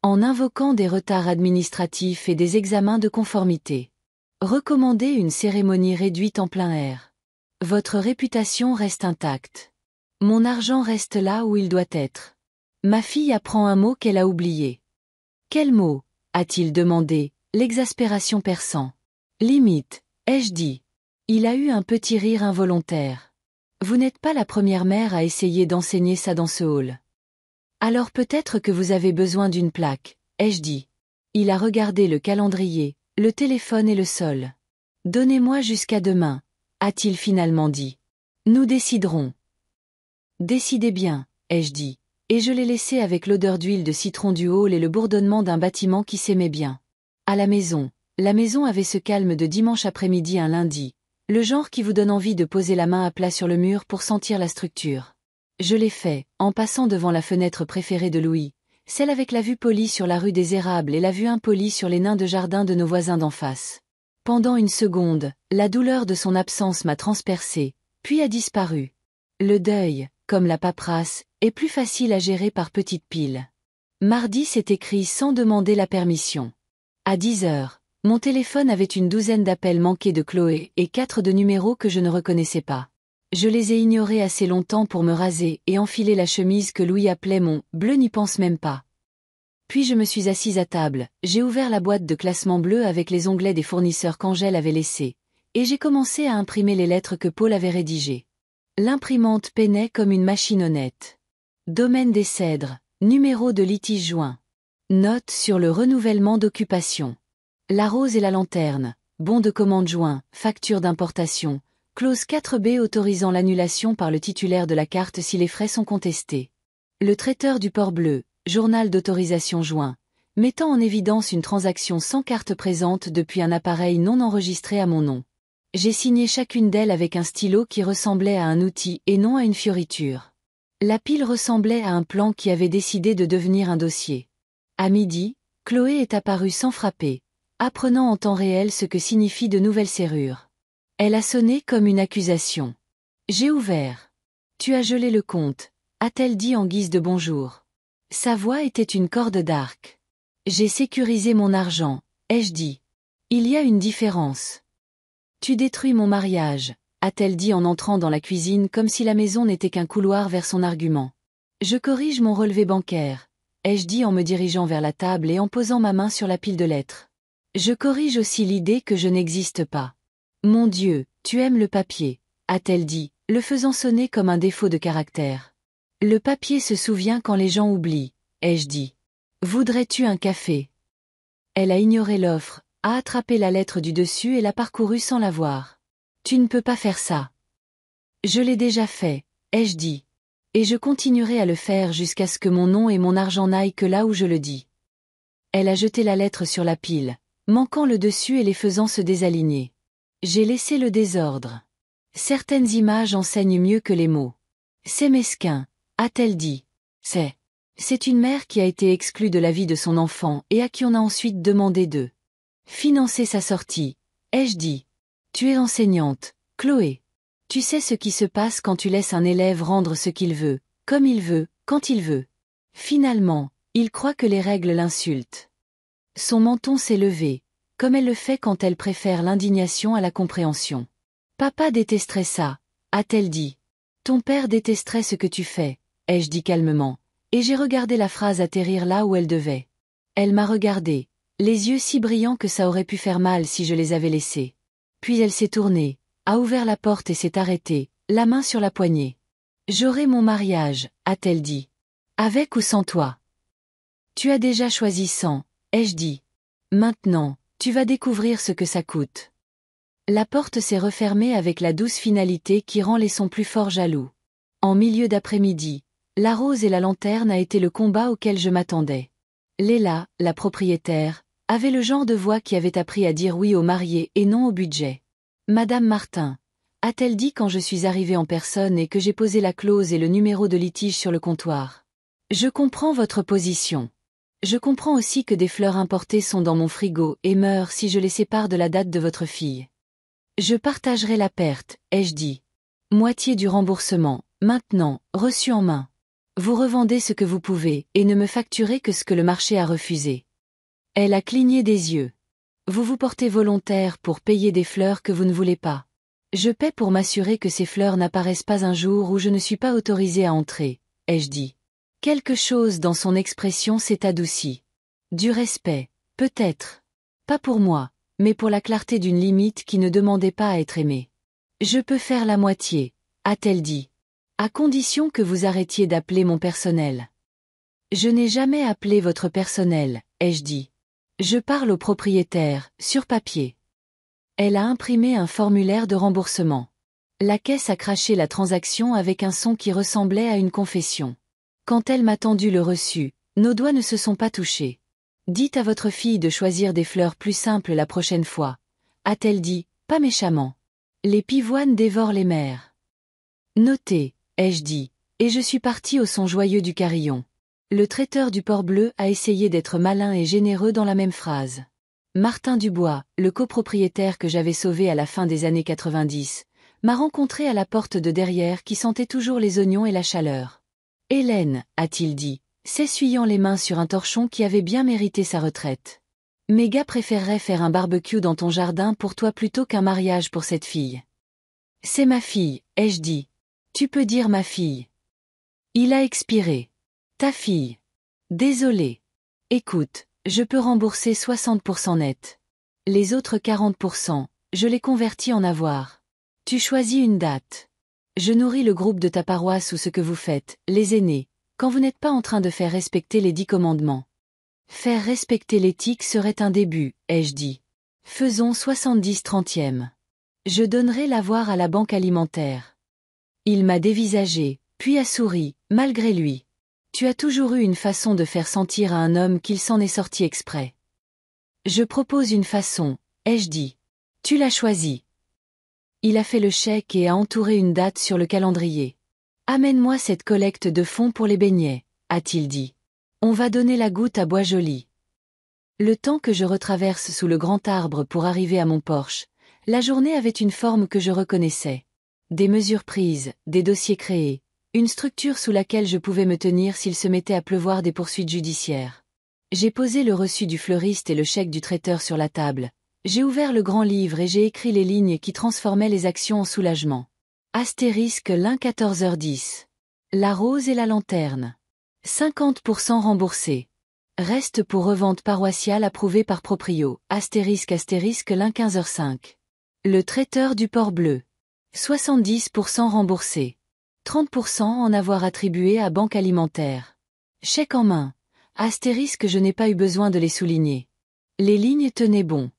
En invoquant des retards administratifs et des examens de conformité. Recommandez une cérémonie réduite en plein air. Votre réputation reste intacte. Mon argent reste là où il doit être. Ma fille apprend un mot qu'elle a oublié. Quel mot? A-t-il demandé, l'exaspération perçant. Limite, ai-je dit. Il a eu un petit rire involontaire. Vous n'êtes pas la première mère à essayer d'enseigner ça dans ce hall. Alors peut-être que vous avez besoin d'une plaque, ai-je dit. Il a regardé le calendrier, le téléphone et le sol. Donnez-moi jusqu'à demain, a-t-il finalement dit. Nous déciderons. Décidez bien, ai-je dit. Et je l'ai laissé avec l'odeur d'huile de citron du hall et le bourdonnement d'un bâtiment qui s'aimait bien. À la maison avait ce calme de dimanche après-midi un lundi, le genre qui vous donne envie de poser la main à plat sur le mur pour sentir la structure. Je l'ai fait, en passant devant la fenêtre préférée de Louis, celle avec la vue polie sur la rue des Érables et la vue impolie sur les nains de jardin de nos voisins d'en face. Pendant une seconde, la douleur de son absence m'a transpercé, puis a disparu. Le deuil, comme la paperasse, est plus facile à gérer par petites piles. Mardi s'est écrit sans demander la permission. À 10 heures, mon téléphone avait une douzaine d'appels manqués de Chloé et 4 de numéros que je ne reconnaissais pas. Je les ai ignorés assez longtemps pour me raser et enfiler la chemise que Louis appelait mon « bleu n'y pense même pas ». Puis je me suis assise à table, j'ai ouvert la boîte de classement bleu avec les onglets des fournisseurs qu'Angèle avait laissés, et j'ai commencé à imprimer les lettres que Paul avait rédigées. L'imprimante peinait comme une machine honnête. Domaine des Cèdres, numéro de litige joint. Note sur le renouvellement d'occupation. La Rose et la Lanterne, bon de commande joint, facture d'importation, clause 4B autorisant l'annulation par le titulaire de la carte si les frais sont contestés. Le traiteur du Port Bleu, journal d'autorisation joint, mettant en évidence une transaction sans carte présente depuis un appareil non enregistré à mon nom. J'ai signé chacune d'elles avec un stylo qui ressemblait à un outil et non à une fioriture. La pile ressemblait à un plan qui avait décidé de devenir un dossier. À midi, Chloé est apparue sans frapper, apprenant en temps réel ce que signifient de nouvelles serrures. Elle a sonné comme une accusation. J'ai ouvert. « Tu as gelé le compte », a-t-elle dit en guise de bonjour. Sa voix était une corde d'arc. « J'ai sécurisé mon argent », ai-je dit. « Il y a une différence. »« Tu détruis mon mariage », a-t-elle dit en entrant dans la cuisine comme si la maison n'était qu'un couloir vers son argument. « Je corrige mon relevé bancaire », ai-je dit en me dirigeant vers la table et en posant ma main sur la pile de lettres. « Je corrige aussi l'idée que je n'existe pas. »« Mon Dieu, tu aimes le papier », a-t-elle dit, le faisant sonner comme un défaut de caractère. « Le papier se souvient quand les gens oublient », ai-je dit. « Voudrais-tu un café ?» Elle a ignoré l'offre, a attrapé la lettre du dessus et l'a parcourue sans la voir. « Tu ne peux pas faire ça. »« Je l'ai déjà fait, » ai-je dit. « Et je continuerai à le faire jusqu'à ce que mon nom et mon argent n'aillent que là où je le dis. » Elle a jeté la lettre sur la pile, manquant le dessus et les faisant se désaligner. J'ai laissé le désordre. Certaines images enseignent mieux que les mots. « C'est mesquin », a-t-elle dit. « C'est une mère qui a été exclue de la vie de son enfant et à qui on a ensuite demandé de financer sa sortie, » ai-je dit. « Tu es enseignante, Chloé. Tu sais ce qui se passe quand tu laisses un élève rendre ce qu'il veut, comme il veut, quand il veut. Finalement, il croit que les règles l'insultent. » Son menton s'est levé, comme elle le fait quand elle préfère l'indignation à la compréhension. « Papa détesterait ça, » a-t-elle dit. « Ton père détesterait ce que tu fais, » ai-je dit calmement, et j'ai regardé la phrase atterrir là où elle devait. Elle m'a regardé, les yeux si brillants que ça aurait pu faire mal si je les avais laissés. Puis elle s'est tournée, a ouvert la porte et s'est arrêtée, la main sur la poignée. « J'aurai mon mariage, » a-t-elle dit. « Avec ou sans toi. »« Tu as déjà choisi sans, » ai-je dit. « Maintenant, tu vas découvrir ce que ça coûte. » La porte s'est refermée avec la douce finalité qui rend les sons plus forts jaloux. En milieu d'après-midi, La Rose et la Lanterne a été le combat auquel je m'attendais. Léla, la propriétaire, avait le genre de voix qui avait appris à dire oui aux mariés et non au budget. « Madame Martin », a-t-elle dit quand je suis arrivée en personne et que j'ai posé la clause et le numéro de litige sur le comptoir. « Je comprends votre position. Je comprends aussi que des fleurs importées sont dans mon frigo et meurent si je les sépare de la date de votre fille. Je partagerai la perte, ai-je dit. Moitié du remboursement, maintenant, reçu en main. Vous revendez ce que vous pouvez et ne me facturez que ce que le marché a refusé. » Elle a cligné des yeux. « Vous vous portez volontaire pour payer des fleurs que vous ne voulez pas. Je paie pour m'assurer que ces fleurs n'apparaissent pas un jour où je ne suis pas autorisée à entrer, » ai-je dit. Quelque chose dans son expression s'est adouci. Du respect, peut-être. Pas pour moi, mais pour la clarté d'une limite qui ne demandait pas à être aimée. « Je peux faire la moitié, » a-t-elle dit. « À condition que vous arrêtiez d'appeler mon personnel. »« Je n'ai jamais appelé votre personnel, » ai-je dit. « Je parle au propriétaire, sur papier. » Elle a imprimé un formulaire de remboursement. La caisse a craché la transaction avec un son qui ressemblait à une confession. Quand elle m'a tendu le reçu, nos doigts ne se sont pas touchés. « Dites à votre fille de choisir des fleurs plus simples la prochaine fois, » a-t-elle dit, pas méchamment. « Les pivoines dévorent les mères. »« Notez, » ai-je dit, et je suis partie au son joyeux du carillon. Le traiteur du Port Bleu a essayé d'être malin et généreux dans la même phrase. Martin Dubois, le copropriétaire que j'avais sauvé à la fin des années 90, m'a rencontré à la porte de derrière qui sentait toujours les oignons et la chaleur. « Hélène, a-t-il dit, s'essuyant les mains sur un torchon qui avait bien mérité sa retraite. Mes gars préféreraient faire un barbecue dans ton jardin pour toi plutôt qu'un mariage pour cette fille. »« C'est ma fille, ai-je dit. Tu peux dire ma fille. » Il a expiré. « Ta fille. »« Désolé. Écoute, je peux rembourser 60% net. Les autres 40%, je les convertis en avoir. Tu choisis une date. Je nourris le groupe de ta paroisse ou ce que vous faites, les aînés, quand vous n'êtes pas en train de faire respecter les 10 commandements. Faire respecter l'éthique serait un début, ai-je dit. Faisons 70/30. Je donnerai l'avoir à la banque alimentaire. Il m'a dévisagé, puis a souri, malgré lui. Tu as toujours eu une façon de faire sentir à un homme qu'il s'en est sorti exprès. Je propose une façon, ai-je dit. Tu l'as choisie. Il a fait le chèque et a entouré une date sur le calendrier. Amène-moi cette collecte de fonds pour les beignets, a-t-il dit. On va donner la goutte à Bois-Joli. Le temps que je retraverse sous le grand arbre pour arriver à mon Porsche, la journée avait une forme que je reconnaissais. Des mesures prises, des dossiers créés, une structure sous laquelle je pouvais me tenir s'il se mettait à pleuvoir des poursuites judiciaires. J'ai posé le reçu du fleuriste et le chèque du traiteur sur la table. J'ai ouvert le grand livre et j'ai écrit les lignes qui transformaient les actions en soulagement. Astérisque l'un 14h10. La rose et la lanterne. 50% remboursé. Reste pour revente paroissiale approuvée par proprio. Astérisque l'un 15h05. Le traiteur du port bleu. 70% remboursé. 30% en avoir attribué à banque alimentaire. Chèque en main. Astérisque je n'ai pas eu besoin de les souligner. Les lignes tenaient bon.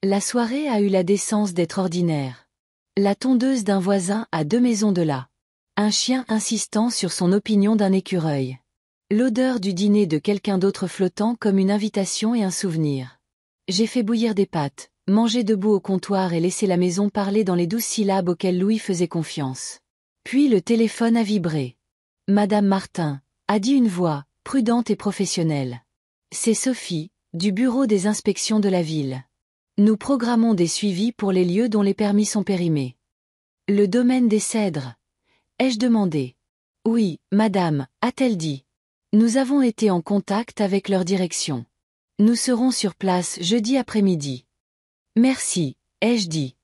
La soirée a eu la décence d'être ordinaire. La tondeuse d'un voisin à 2 maisons de là. Un chien insistant sur son opinion d'un écureuil. L'odeur du dîner de quelqu'un d'autre flottant comme une invitation et un souvenir. J'ai fait bouillir des pâtes, manger debout au comptoir et laisser la maison parler dans les douces syllabes auxquelles Louis faisait confiance. Puis le téléphone a vibré. Madame Martin, a dit une voix, prudente et professionnelle. C'est Sophie, du bureau des inspections de la ville. Nous programmons des suivis pour les lieux dont les permis sont périmés. Le domaine des Cèdres. Ai-je demandé? Oui, madame, a-t-elle dit. Nous avons été en contact avec leur direction. Nous serons sur place jeudi après-midi. Merci, ai-je dit.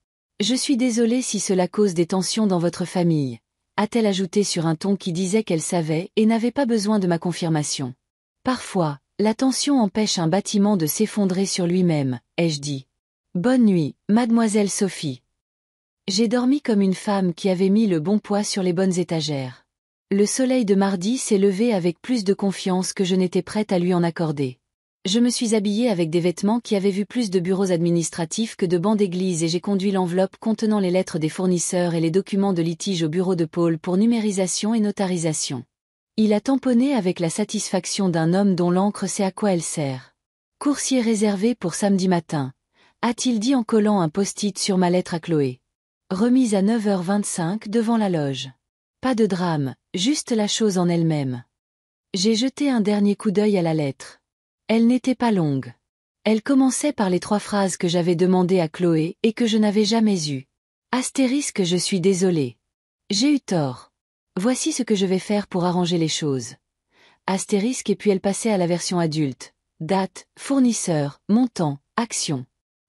Je suis désolée si cela cause des tensions dans votre famille, a-t-elle ajouté sur un ton qui disait qu'elle savait et n'avait pas besoin de ma confirmation. Parfois, la tension empêche un bâtiment de s'effondrer sur lui-même, ai-je dit. Bonne nuit, mademoiselle Sophie. J'ai dormi comme une femme qui avait mis le bon poids sur les bonnes étagères. Le soleil de mardi s'est levé avec plus de confiance que je n'étais prête à lui en accorder. Je me suis habillée avec des vêtements qui avaient vu plus de bureaux administratifs que de bancs d'église et j'ai conduit l'enveloppe contenant les lettres des fournisseurs et les documents de litige au bureau de Paul pour numérisation et notarisation. Il a tamponné avec la satisfaction d'un homme dont l'encre sait à quoi elle sert. Coursier réservé pour samedi matin, a-t-il dit en collant un post-it sur ma lettre à Chloé. Remise à 9h25 devant la loge. Pas de drame, juste la chose en elle-même. J'ai jeté un dernier coup d'œil à la lettre. Elle n'était pas longue. Elle commençait par les 3 phrases que j'avais demandées à Chloé et que je n'avais jamais eues. Astérisque je suis désolée. J'ai eu tort. Voici ce que je vais faire pour arranger les choses. Astérisque et puis elle passait à la version adulte. Date, fournisseur, montant, action.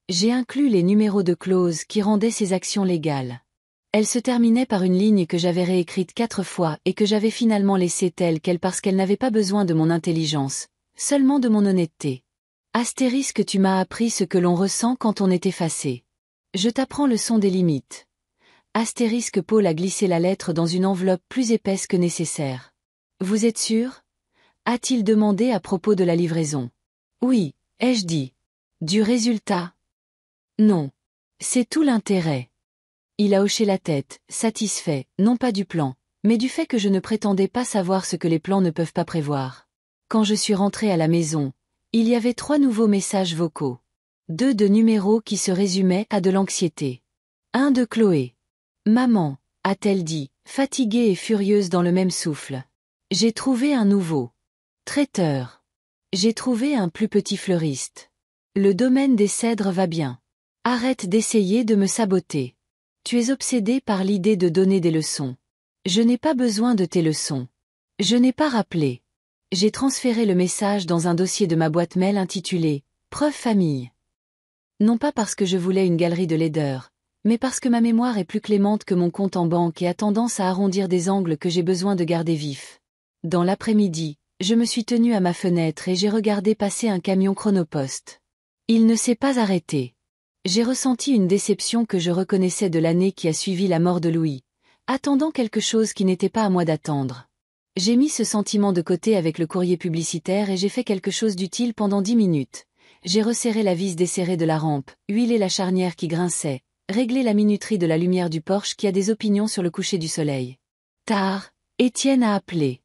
J'ai inclus les numéros de clause qui rendaient ces actions légales. Elle se terminait par une ligne que j'avais réécrite 4 fois et que j'avais finalement laissée telle quelle parce qu'elle n'avait pas besoin de mon intelligence, seulement de mon honnêteté. Astérisque tu m'as appris ce que l'on ressent quand on est effacé. Je t'apprends le son des limites. Astérisque Paul a glissé la lettre dans une enveloppe plus épaisse que nécessaire. Vous êtes sûr? A-t-il demandé à propos de la livraison. Oui, ai-je dit. Du résultat? Non. C'est tout l'intérêt. Il a hoché la tête, satisfait, non pas du plan, mais du fait que je ne prétendais pas savoir ce que les plans ne peuvent pas prévoir. Quand je suis rentrée à la maison, il y avait 3 nouveaux messages vocaux. 2 de numéros qui se résumaient à de l'anxiété. Un de Chloé. Maman, a-t-elle dit, fatiguée et furieuse dans le même souffle. J'ai trouvé un nouveau traiteur. J'ai trouvé un plus petit fleuriste. Le domaine des Cèdres va bien. Arrête d'essayer de me saboter. Tu es obsédé par l'idée de donner des leçons. Je n'ai pas besoin de tes leçons. Je n'ai pas rappelé. J'ai transféré le message dans un dossier de ma boîte mail intitulé « Preuve famille ». Non pas parce que je voulais une galerie de laideur, mais parce que ma mémoire est plus clémente que mon compte en banque et a tendance à arrondir des angles que j'ai besoin de garder vifs. Dans l'après-midi, je me suis tenu à ma fenêtre et j'ai regardé passer un camion Chronopost. Il ne s'est pas arrêté. J'ai ressenti une déception que je reconnaissais de l'année qui a suivi la mort de Louis, attendant quelque chose qui n'était pas à moi d'attendre. J'ai mis ce sentiment de côté avec le courrier publicitaire et j'ai fait quelque chose d'utile pendant 10 minutes. J'ai resserré la vis desserrée de la rampe, huilé la charnière qui grinçait, réglé la minuterie de la lumière du Porsche qui a des opinions sur le coucher du soleil. Tard, Étienne a appelé.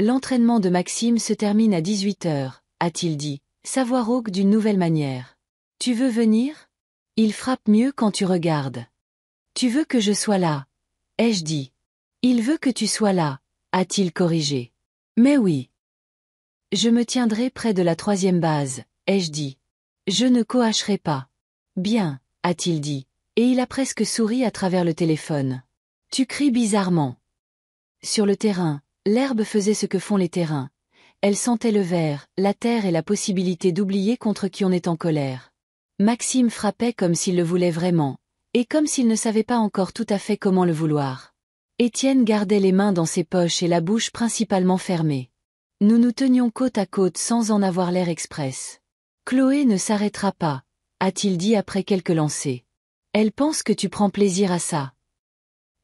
L'entraînement de Maxime se termine à 18h, a-t-il dit, sa voix rauque d'une nouvelle manière. Tu veux venir? Il frappe mieux quand tu regardes. Tu veux que je sois là? Ai-je dit. Il veut que tu sois là, a-t-il corrigé. Mais oui. Je me tiendrai près de la 3e base, ai-je dit. Je ne coacherai pas. Bien, a-t-il dit, et il a presque souri à travers le téléphone. Tu cries bizarrement. Sur le terrain, l'herbe faisait ce que font les terrains. Elle sentait le verre, la terre et la possibilité d'oublier contre qui on est en colère. Maxime frappait comme s'il le voulait vraiment, et comme s'il ne savait pas encore tout à fait comment le vouloir. Étienne gardait les mains dans ses poches et la bouche principalement fermée. Nous nous tenions côte à côte sans en avoir l'air express. Chloé ne s'arrêtera pas, a-t-il dit après quelques lancers. Elle pense que tu prends plaisir à ça.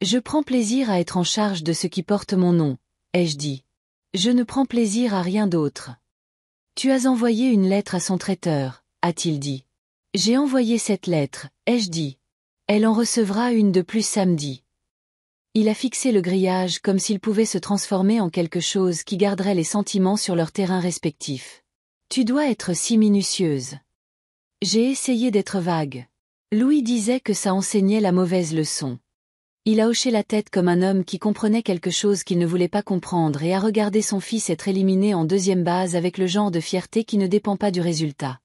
Je prends plaisir à être en charge de ce qui porte mon nom, ai-je dit. Je ne prends plaisir à rien d'autre. Tu as envoyé une lettre à son traiteur, a-t-il dit. J'ai envoyé cette lettre, ai-je dit. Elle en recevra une de plus samedi. Il a fixé le grillage comme s'il pouvait se transformer en quelque chose qui garderait les sentiments sur leur terrain respectif. Tu dois être si minutieuse. J'ai essayé d'être vague. Louis disait que ça enseignait la mauvaise leçon. Il a hoché la tête comme un homme qui comprenait quelque chose qu'il ne voulait pas comprendre et a regardé son fils être éliminé en 2e base avec le genre de fierté qui ne dépend pas du résultat.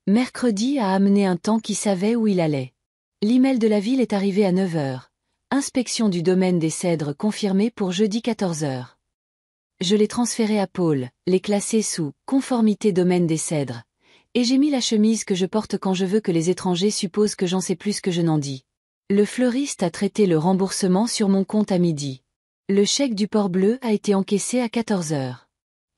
Mercredi a amené un temps qui savait où il allait. L'email de la ville est arrivé à 9h. Inspection du domaine des Cèdres confirmée pour jeudi 14h. Je l'ai transféré à Paul, l'ai classé sous « Conformité domaine des Cèdres », et j'ai mis la chemise que je porte quand je veux que les étrangers supposent que j'en sais plus que je n'en dis. Le fleuriste a traité le remboursement sur mon compte à midi. Le chèque du Port Bleu a été encaissé à 14h.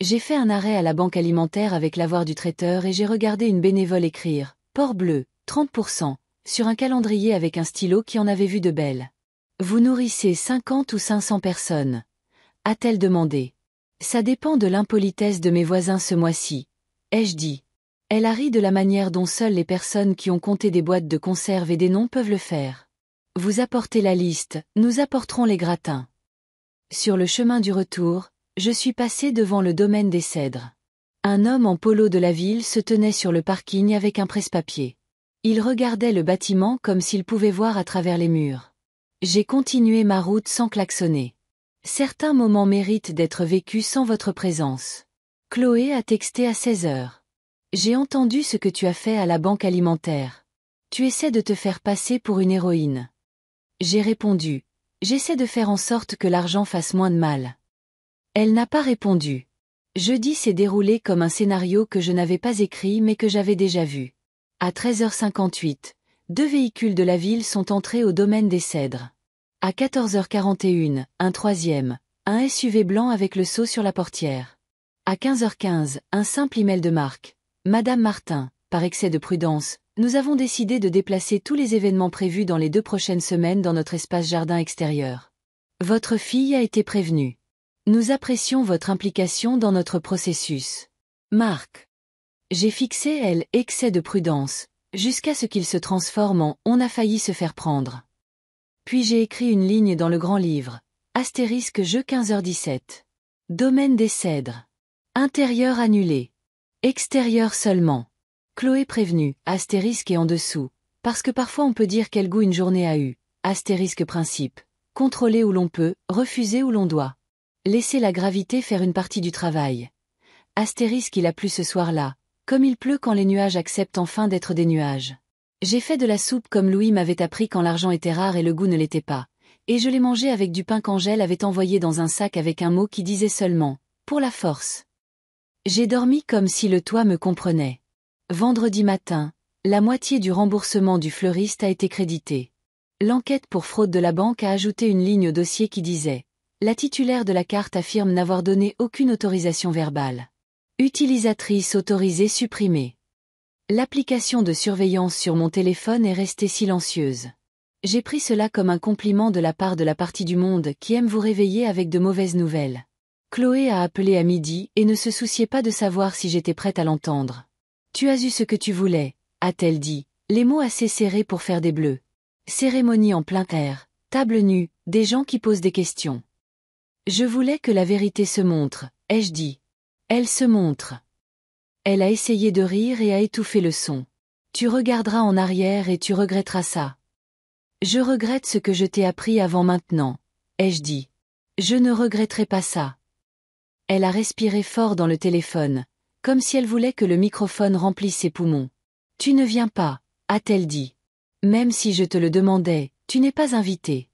J'ai fait un arrêt à la banque alimentaire avec l'avoir du traiteur et j'ai regardé une bénévole écrire « Port Bleu, 30%, sur un calendrier avec un stylo qui en avait vu de belles. Vous nourrissez 50 ou 500 personnes? A-t-elle demandé. Ça dépend de l'impolitesse de mes voisins ce mois-ci, ai-je dit. Elle a ri de la manière dont seules les personnes qui ont compté des boîtes de conserve et des noms peuvent le faire. Vous apportez la liste, nous apporterons les gratins. Sur le chemin du retour, je suis passé devant le domaine des Cèdres. Un homme en polo de la ville se tenait sur le parking avec un presse-papier. Il regardait le bâtiment comme s'il pouvait voir à travers les murs. J'ai continué ma route sans klaxonner. Certains moments méritent d'être vécus sans votre présence. Chloé a texté à 16h. J'ai entendu ce que tu as fait à la banque alimentaire. Tu essaies de te faire passer pour une héroïne. J'ai répondu. J'essaie de faire en sorte que l'argent fasse moins de mal. Elle n'a pas répondu. Jeudi s'est déroulé comme un scénario que je n'avais pas écrit mais que j'avais déjà vu. À 13h58, 2 véhicules de la ville sont entrés au domaine des Cèdres. À 14h41, un 3e, un SUV blanc avec le sceau sur la portière. À 15h15, un simple email de Marc. Madame Martin, par excès de prudence, nous avons décidé de déplacer tous les événements prévus dans les 2 prochaines semaines dans notre espace jardin extérieur. Votre fille a été prévenue. Nous apprécions votre implication dans notre processus. Marc. J'ai fixé elle excès de prudence, jusqu'à ce qu'il se transforme en on a failli se faire prendre. Puis j'ai écrit une ligne dans le grand livre. Astérisque jeu 15h17. Domaine des Cèdres. Intérieur annulé. Extérieur seulement. Chloé prévenue, astérisque et en dessous, parce que parfois on peut dire quel goût une journée a eu, astérisque principe. Contrôler où l'on peut, refuser où l'on doit. Laisser la gravité faire une partie du travail. Astérisque il a plu ce soir-là, comme il pleut quand les nuages acceptent enfin d'être des nuages. J'ai fait de la soupe comme Louis m'avait appris quand l'argent était rare et le goût ne l'était pas. Et je l'ai mangé avec du pain qu'Angèle avait envoyé dans un sac avec un mot qui disait seulement « pour la force ». J'ai dormi comme si le toit me comprenait. Vendredi matin, la moitié du remboursement du fleuriste a été créditée. L'enquête pour fraude de la banque a ajouté une ligne au dossier qui disait « La titulaire de la carte affirme n'avoir donné aucune autorisation verbale. Utilisatrice autorisée supprimée. » L'application de surveillance sur mon téléphone est restée silencieuse. J'ai pris cela comme un compliment de la part de la partie du monde qui aime vous réveiller avec de mauvaises nouvelles. Chloé a appelé à midi et ne se souciait pas de savoir si j'étais prête à l'entendre. « Tu as eu ce que tu voulais », a-t-elle dit, les mots assez serrés pour faire des bleus. Cérémonie en plein air, table nue, des gens qui posent des questions. Je voulais que la vérité se montre, ai-je dit. Elle se montre. Elle a essayé de rire et a étouffé le son. Tu regarderas en arrière et tu regretteras ça. Je regrette ce que je t'ai appris avant maintenant, ai-je dit. Je ne regretterai pas ça. Elle a respiré fort dans le téléphone, comme si elle voulait que le microphone remplisse ses poumons. Tu ne viens pas, a-t-elle dit. Même si je te le demandais, tu n'es pas invité.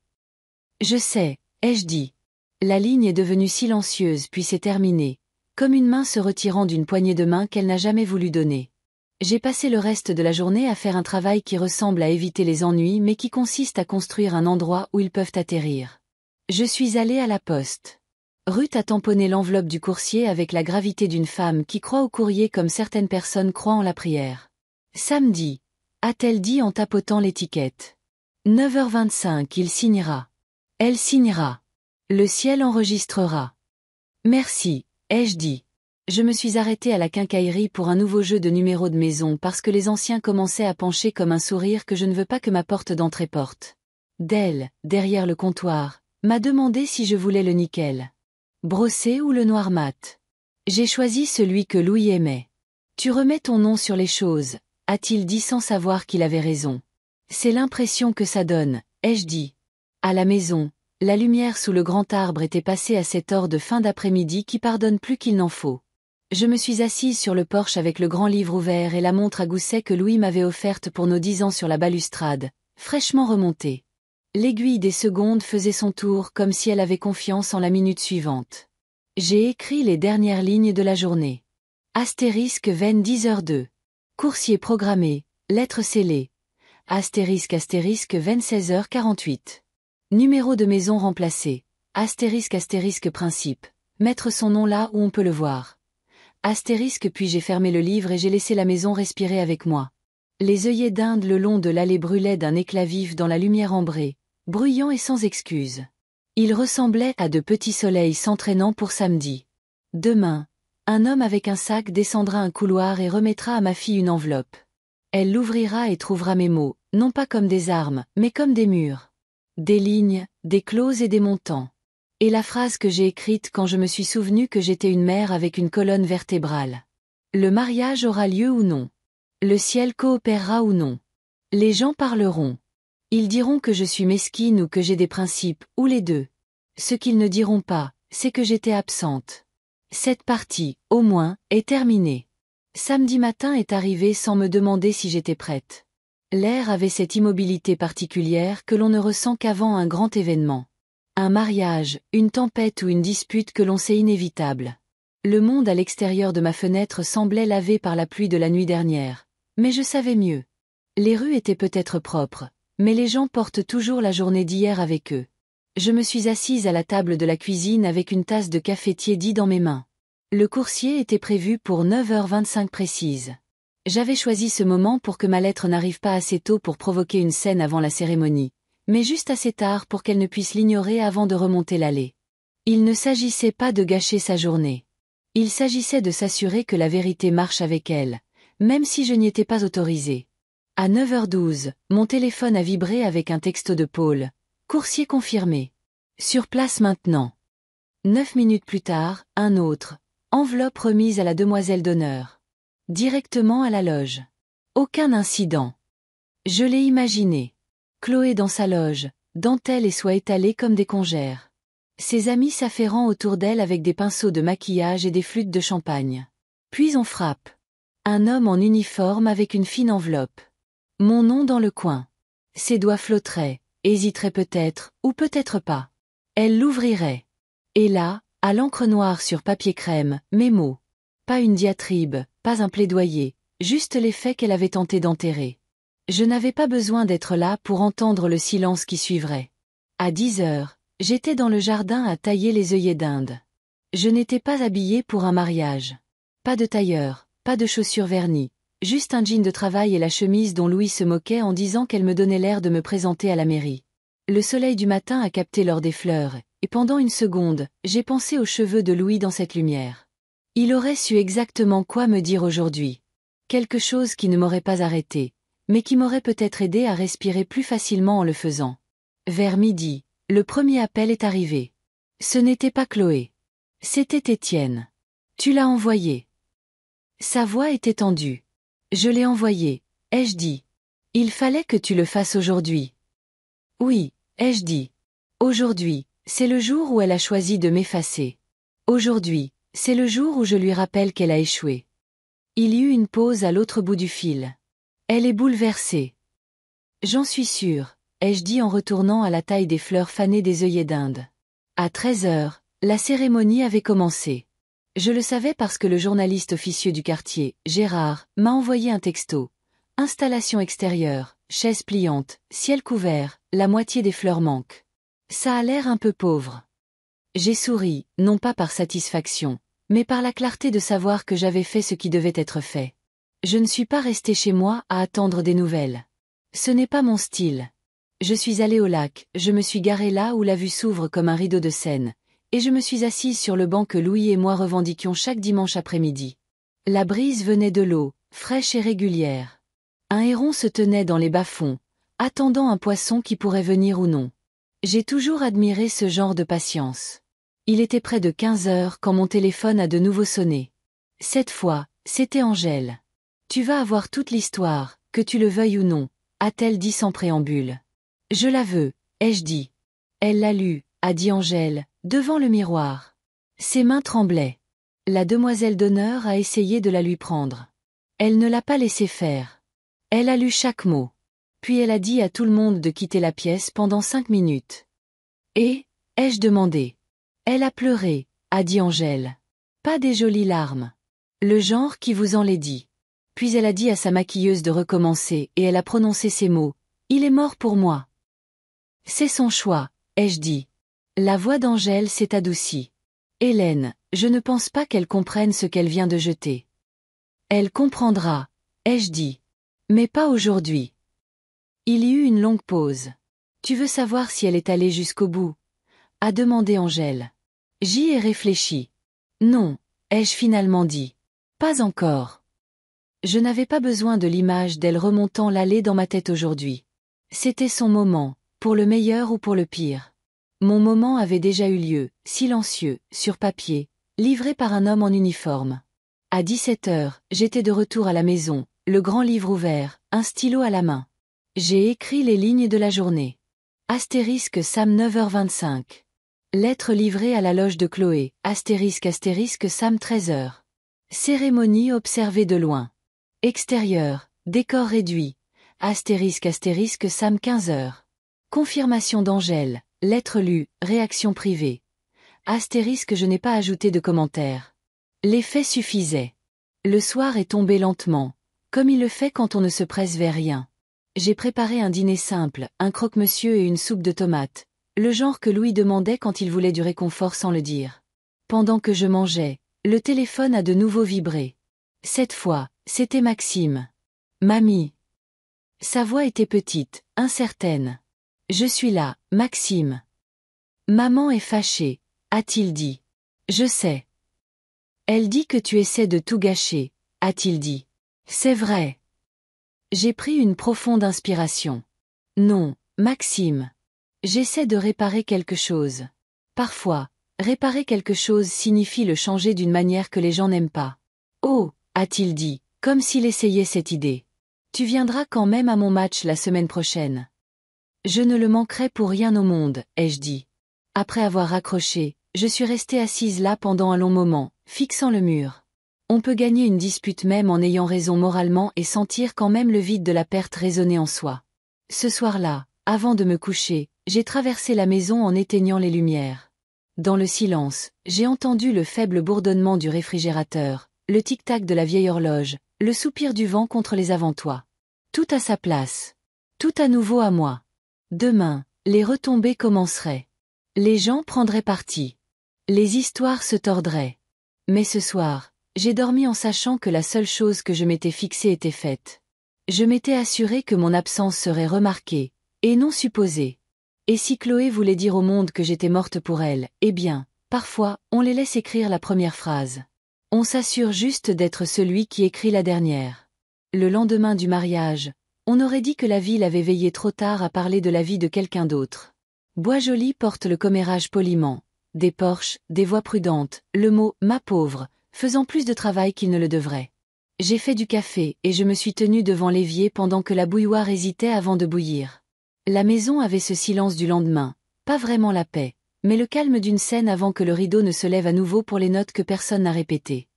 Je sais, ai-je dit. La ligne est devenue silencieuse puis s'est terminée, comme une main se retirant d'une poignée de main qu'elle n'a jamais voulu donner. J'ai passé le reste de la journée à faire un travail qui ressemble à éviter les ennuis mais qui consiste à construire un endroit où ils peuvent atterrir. Je suis allée à la poste. Ruth a tamponné l'enveloppe du coursier avec la gravité d'une femme qui croit au courrier comme certaines personnes croient en la prière. Samedi, a-t-elle dit en tapotant l'étiquette. 9h25, il signera. Elle signera. Le ciel enregistrera. Merci, ai-je dit. Je me suis arrêtée à la quincaillerie pour un nouveau jeu de numéros de maison parce que les anciens commençaient à pencher comme un sourire que je ne veux pas que ma porte d'entrée porte. Dell, derrière le comptoir, m'a demandé si je voulais le nickel. Brossé ou le noir mat. J'ai choisi celui que Louis aimait. Tu remets ton nom sur les choses, a-t-il dit sans savoir qu'il avait raison. C'est l'impression que ça donne, ai-je dit. À la maison, la lumière sous le grand arbre était passée à cette heure de fin d'après-midi qui pardonne plus qu'il n'en faut. Je me suis assise sur le porche avec le grand livre ouvert et la montre à gousset que Louis m'avait offerte pour nos 10 ans sur la balustrade, fraîchement remontée. L'aiguille des secondes faisait son tour comme si elle avait confiance en la minute suivante. J'ai écrit les dernières lignes de la journée. Astérisque Venn 10h02. Coursier programmé, lettre scellée. Astérisque Venn 16h48. Numéro de maison remplacé. Astérisque principe. Mettre son nom là où on peut le voir. Astérisque puis j'ai fermé le livre et j'ai laissé la maison respirer avec moi. Les œillets d'Inde le long de l'allée brûlaient d'un éclat vif dans la lumière ambrée, bruyant et sans excuse. Ils ressemblaient à de petits soleils s'entraînant pour samedi. Demain, un homme avec un sac descendra un couloir et remettra à ma fille une enveloppe. Elle l'ouvrira et trouvera mes mots, non pas comme des armes, mais comme des murs. Des lignes, des clauses et des montants. Et la phrase que j'ai écrite quand je me suis souvenu que j'étais une mère avec une colonne vertébrale. Le mariage aura lieu ou non. Le ciel coopérera ou non. Les gens parleront. Ils diront que je suis mesquine ou que j'ai des principes, ou les deux. Ce qu'ils ne diront pas, c'est que j'étais absente. Cette partie, au moins, est terminée. Samedi matin est arrivé sans me demander si j'étais prête. L'air avait cette immobilité particulière que l'on ne ressent qu'avant un grand événement. Un mariage, une tempête ou une dispute que l'on sait inévitable. Le monde à l'extérieur de ma fenêtre semblait lavé par la pluie de la nuit dernière. Mais je savais mieux. Les rues étaient peut-être propres, mais les gens portent toujours la journée d'hier avec eux. Je me suis assise à la table de la cuisine avec une tasse de café tiédi dans mes mains. Le coursier était prévu pour 9h25 précise. J'avais choisi ce moment pour que ma lettre n'arrive pas assez tôt pour provoquer une scène avant la cérémonie, mais juste assez tard pour qu'elle ne puisse l'ignorer avant de remonter l'allée. Il ne s'agissait pas de gâcher sa journée. Il s'agissait de s'assurer que la vérité marche avec elle, même si je n'y étais pas autorisée. À 9h12, mon téléphone a vibré avec un texto de Paul. Coursier confirmé. Sur place maintenant. 9 minutes plus tard, un autre. Enveloppe remise à la demoiselle d'honneur. Directement à la loge. Aucun incident. Je l'ai imaginé. Chloé dans sa loge, dentelle et soie étalées comme des congères. Ses amis s'affairant autour d'elle avec des pinceaux de maquillage et des flûtes de champagne. Puis on frappe. Un homme en uniforme avec une fine enveloppe. Mon nom dans le coin. Ses doigts flotteraient, hésiteraient peut-être, ou peut-être pas. Elle l'ouvrirait. Et là, à l'encre noire sur papier crème, mes mots. Pas une diatribe, pas un plaidoyer, juste les faits qu'elle avait tenté d'enterrer. Je n'avais pas besoin d'être là pour entendre le silence qui suivrait. À 10 heures, j'étais dans le jardin à tailler les œillets d'Inde. Je n'étais pas habillée pour un mariage. Pas de tailleur, pas de chaussures vernies, juste un jean de travail et la chemise dont Louis se moquait en disant qu'elle me donnait l'air de me présenter à la mairie. Le soleil du matin a capté l'or des fleurs, et pendant une seconde, j'ai pensé aux cheveux de Louis dans cette lumière. Il aurait su exactement quoi me dire aujourd'hui. Quelque chose qui ne m'aurait pas arrêté, mais qui m'aurait peut-être aidé à respirer plus facilement en le faisant. Vers midi, le premier appel est arrivé. Ce n'était pas Chloé. C'était Étienne. Tu l'as envoyé. Sa voix était tendue. Je l'ai envoyé, ai-je dit. Il fallait que tu le fasses aujourd'hui. Oui, ai-je dit. Aujourd'hui, c'est le jour où elle a choisi de m'effacer. Aujourd'hui, c'est le jour où je lui rappelle qu'elle a échoué. Il y eut une pause à l'autre bout du fil. Elle est bouleversée. J'en suis sûre, ai-je dit en retournant à la taille des fleurs fanées des œillets d'Inde. À 13 heures, la cérémonie avait commencé. Je le savais parce que le journaliste officieux du quartier, Gérard, m'a envoyé un texto. Installation extérieure, chaise pliante, ciel couvert, la moitié des fleurs manquent. Ça a l'air un peu pauvre. J'ai souri, non pas par satisfaction, mais par la clarté de savoir que j'avais fait ce qui devait être fait. Je ne suis pas restée chez moi à attendre des nouvelles. Ce n'est pas mon style. Je suis allée au lac, je me suis garée là où la vue s'ouvre comme un rideau de Seine, et je me suis assise sur le banc que Louis et moi revendiquions chaque dimanche après-midi. La brise venait de l'eau, fraîche et régulière. Un héron se tenait dans les bas-fonds, attendant un poisson qui pourrait venir ou non. J'ai toujours admiré ce genre de patience. Il était près de 15 heures quand mon téléphone a de nouveau sonné. Cette fois, c'était Angèle. Tu vas avoir toute l'histoire, que tu le veuilles ou non, a-t-elle dit sans préambule. Je la veux, ai-je dit. Elle l'a lu, a dit Angèle, devant le miroir. Ses mains tremblaient. La demoiselle d'honneur a essayé de la lui prendre. Elle ne l'a pas laissé faire. Elle a lu chaque mot. Puis elle a dit à tout le monde de quitter la pièce pendant 5 minutes. Et, ai-je demandé. Elle a pleuré, a dit Angèle. Pas des jolies larmes. Le genre qui vous en l'est dit. Puis elle a dit à sa maquilleuse de recommencer et elle a prononcé ces mots. Il est mort pour moi. C'est son choix, ai-je dit. La voix d'Angèle s'est adoucie. Hélène, je ne pense pas qu'elle comprenne ce qu'elle vient de jeter. Elle comprendra, ai-je dit. Mais pas aujourd'hui. Il y eut une longue pause. Tu veux savoir si elle est allée jusqu'au bout? A demandé Angèle. J'y ai réfléchi. Non, ai-je finalement dit. Pas encore. Je n'avais pas besoin de l'image d'elle remontant l'allée dans ma tête aujourd'hui. C'était son moment, pour le meilleur ou pour le pire. Mon moment avait déjà eu lieu, silencieux, sur papier, livré par un homme en uniforme. À 17 heures, j'étais de retour à la maison, le grand livre ouvert, un stylo à la main. J'ai écrit les lignes de la journée. Astérisque Sam 9h25. Lettre livrée à la loge de Chloé, astérisque Sam 13h. Cérémonie observée de loin. Extérieur, décor réduit, astérisque Sam 15h. Confirmation d'Angèle, lettre lue, réaction privée. Astérisque je n'ai pas ajouté de commentaire. L'effet suffisait. Le soir est tombé lentement, comme il le fait quand on ne se presse vers rien. J'ai préparé un dîner simple, un croque-monsieur et une soupe de tomates, le genre que Louis demandait quand il voulait du réconfort sans le dire. Pendant que je mangeais, le téléphone a de nouveau vibré. Cette fois, c'était Maxime. Mamie. Sa voix était petite, incertaine. Je suis là, Maxime. Maman est fâchée, a-t-il dit. Je sais. Elle dit que tu essaies de tout gâcher, a-t-il dit. C'est vrai. J'ai pris une profonde inspiration. Non, Maxime. J'essaie de réparer quelque chose. Parfois, réparer quelque chose signifie le changer d'une manière que les gens n'aiment pas. Oh, a-t-il dit, comme s'il essayait cette idée. Tu viendras quand même à mon match la semaine prochaine. Je ne le manquerai pour rien au monde, ai-je dit. Après avoir raccroché, je suis restée assise là pendant un long moment, fixant le mur. On peut gagner une dispute même en ayant raison moralement et sentir quand même le vide de la perte résonner en soi. Ce soir-là, avant de me coucher, j'ai traversé la maison en éteignant les lumières. Dans le silence, j'ai entendu le faible bourdonnement du réfrigérateur, le tic-tac de la vieille horloge, le soupir du vent contre les avant-toits. Tout à sa place. Tout à nouveau à moi. Demain, les retombées commenceraient. Les gens prendraient parti. Les histoires se tordraient. Mais ce soir, j'ai dormi en sachant que la seule chose que je m'étais fixée était faite. Je m'étais assuré que mon absence serait remarquée, et non supposée. Et si Chloé voulait dire au monde que j'étais morte pour elle, eh bien, parfois, on les laisse écrire la première phrase. On s'assure juste d'être celui qui écrit la dernière. Le lendemain du mariage, on aurait dit que la ville avait veillé trop tard à parler de la vie de quelqu'un d'autre. Boisjoli porte le commérage poliment. Des Porsche, des voix prudentes, le mot « ma pauvre », faisant plus de travail qu'il ne le devrait. J'ai fait du café et je me suis tenue devant l'évier pendant que la bouilloire hésitait avant de bouillir. La maison avait ce silence du lendemain, pas vraiment la paix, mais le calme d'une scène avant que le rideau ne se lève à nouveau pour les notes que personne n'a répétées.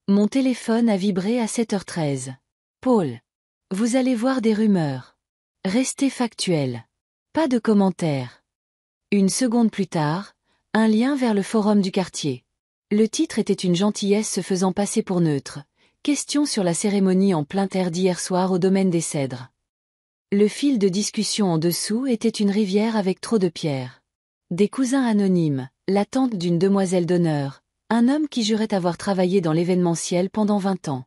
Mon téléphone a vibré à 7h13. Paul. Vous allez voir des rumeurs. Restez factuel. Pas de commentaires. Une seconde plus tard, un lien vers le forum du quartier. Le titre était une gentillesse se faisant passer pour neutre. Question sur la cérémonie en plein air d'hier soir au domaine des Cèdres. Le fil de discussion en dessous était une rivière avec trop de pierres. Des cousins anonymes, la tante d'une demoiselle d'honneur, un homme qui jurait avoir travaillé dans l'événementiel pendant 20 ans.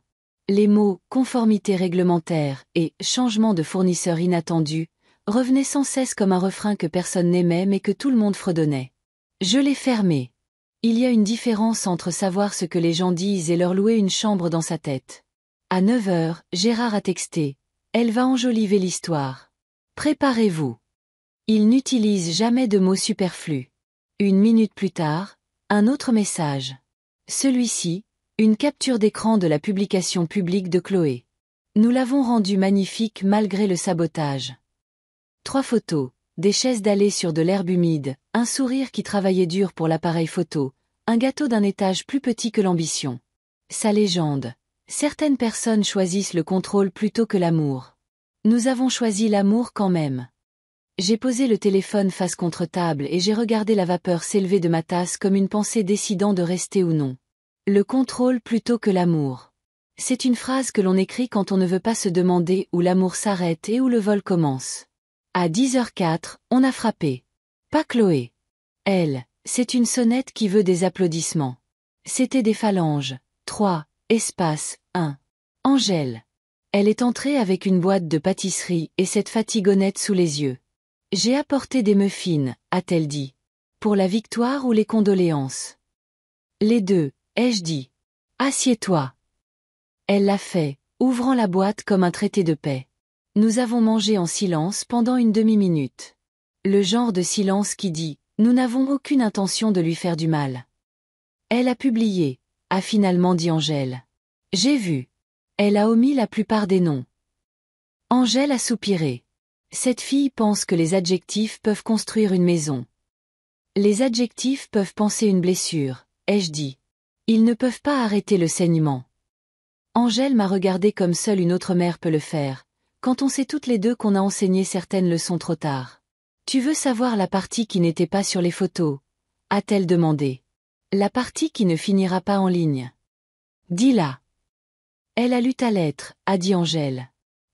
Les mots « conformité réglementaire » et « changement de fournisseur inattendu » revenaient sans cesse comme un refrain que personne n'aimait mais que tout le monde fredonnait. Je l'ai fermé. Il y a une différence entre savoir ce que les gens disent et leur louer une chambre dans sa tête. À 9h, Gérard a texté. Elle va enjoliver l'histoire. Préparez-vous. Il n'utilise jamais de mots superflus. Une minute plus tard, un autre message. Celui-ci, une capture d'écran de la publication publique de Chloé. Nous l'avons rendue magnifique malgré le sabotage. 3 photos, des chaises dallées sur de l'herbe humide, un sourire qui travaillait dur pour l'appareil photo, un gâteau d'un étage plus petit que l'ambition. Sa légende. Certaines personnes choisissent le contrôle plutôt que l'amour. Nous avons choisi l'amour quand même. J'ai posé le téléphone face contre table et j'ai regardé la vapeur s'élever de ma tasse comme une pensée décidant de rester ou non. Le contrôle plutôt que l'amour. C'est une phrase que l'on écrit quand on ne veut pas se demander où l'amour s'arrête et où le vol commence. À 10h04, on a frappé. Pas Chloé. Elle, c'est une sonnette qui veut des applaudissements. C'était des phalanges. 3, espace, 1. Angèle. Elle est entrée avec une boîte de pâtisserie et cette fatigonnette sous les yeux. J'ai apporté des muffins, a-t-elle dit. Pour la victoire ou les condoléances? Les deux, ai-je dit. Assieds-toi. Elle l'a fait, ouvrant la boîte comme un traité de paix. Nous avons mangé en silence pendant une demi-minute. Le genre de silence qui dit « Nous n'avons aucune intention de lui faire du mal ». Elle a publié, a finalement dit Angèle. J'ai vu. Elle a omis la plupart des noms. Angèle a soupiré. Cette fille pense que les adjectifs peuvent construire une maison. Les adjectifs peuvent panser une blessure, ai-je dit. Ils ne peuvent pas arrêter le saignement. Angèle m'a regardé comme seule une autre mère peut le faire, quand on sait toutes les deux qu'on a enseigné certaines leçons trop tard. Tu veux savoir la partie qui n'était pas sur les photos? A-t-elle demandé. La partie qui ne finira pas en ligne. Dis-la. Elle a lu ta lettre, a dit Angèle.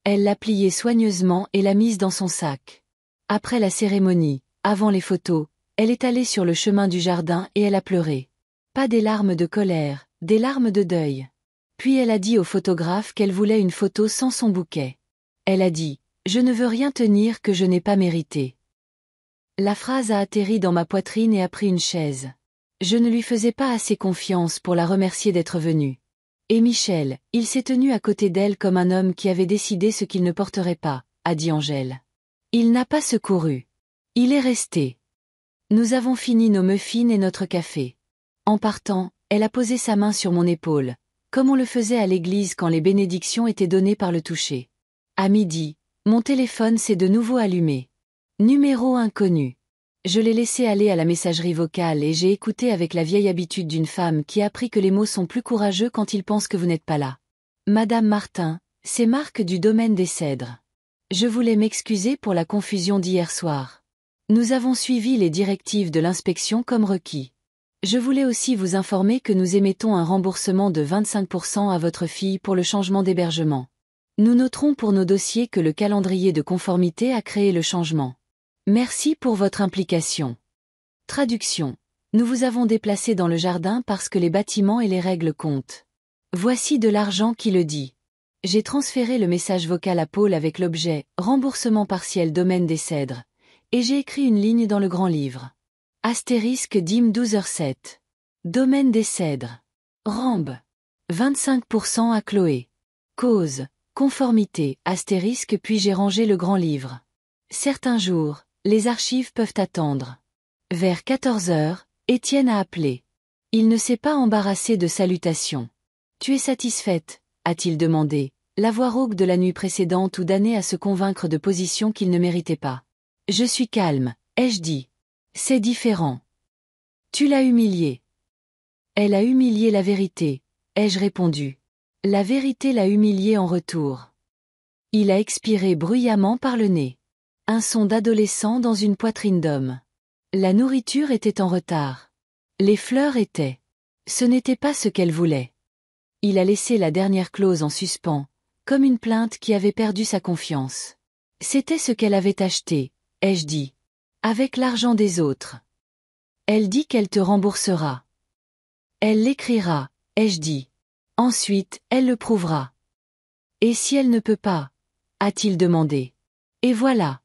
Elle l'a pliée soigneusement et l'a mise dans son sac. Après la cérémonie, avant les photos, elle est allée sur le chemin du jardin et elle a pleuré. Pas des larmes de colère, des larmes de deuil. Puis elle a dit au photographe qu'elle voulait une photo sans son bouquet. Elle a dit « Je ne veux rien tenir que je n'ai pas mérité ». La phrase a atterri dans ma poitrine et a pris une chaise. Je ne lui faisais pas assez confiance pour la remercier d'être venue. Et Michel, il s'est tenu à côté d'elle comme un homme qui avait décidé ce qu'il ne porterait pas, a dit Angèle. Il n'a pas secouru. Il est resté. Nous avons fini nos muffins et notre café. En partant, elle a posé sa main sur mon épaule, comme on le faisait à l'église quand les bénédictions étaient données par le toucher. À midi, mon téléphone s'est de nouveau allumé. Numéro inconnu. Je l'ai laissé aller à la messagerie vocale et j'ai écouté avec la vieille habitude d'une femme qui a appris que les mots sont plus courageux quand ils pensent que vous n'êtes pas là. Madame Martin, c'est Marc du domaine des Cèdres. Je voulais m'excuser pour la confusion d'hier soir. Nous avons suivi les directives de l'inspection comme requis. Je voulais aussi vous informer que nous émettons un remboursement de 25% à votre fille pour le changement d'hébergement. Nous noterons pour nos dossiers que le calendrier de conformité a créé le changement. Merci pour votre implication. Traduction. Nous vous avons déplacé dans le jardin parce que les bâtiments et les règles comptent. Voici de l'argent qui le dit. J'ai transféré le message vocal à Paul avec l'objet « Remboursement partiel domaine des Cèdres » et j'ai écrit une ligne dans le grand livre. Astérisque DIM 12h07. Domaine des Cèdres. Rambe. 25% à Chloé. Cause. Conformité. Astérisque puis j'ai rangé le grand livre. Certains jours, les archives peuvent attendre. Vers 14h, Étienne a appelé. Il ne s'est pas embarrassé de salutations. « Tu es satisfaite ?» a-t-il demandé, la voix rauque de la nuit précédente ou damné à se convaincre de positions qu'il ne méritait pas. « Je suis calme, ai-je dit. C'est différent. »« Tu l'as humiliée. »« Elle a humilié la vérité, ai-je répondu. La vérité l'a humilié en retour. » Il a expiré bruyamment par le nez. Un son d'adolescent dans une poitrine d'homme. La nourriture était en retard. Les fleurs étaient. Ce n'était pas ce qu'elle voulait. Il a laissé la dernière clause en suspens, comme une plainte qui avait perdu sa confiance. C'était ce qu'elle avait acheté, ai-je dit. Avec l'argent des autres. Elle dit qu'elle te remboursera. Elle l'écrira, ai-je dit. Ensuite, elle le prouvera. Et si elle ne peut pas? A-t-il demandé. Et voilà.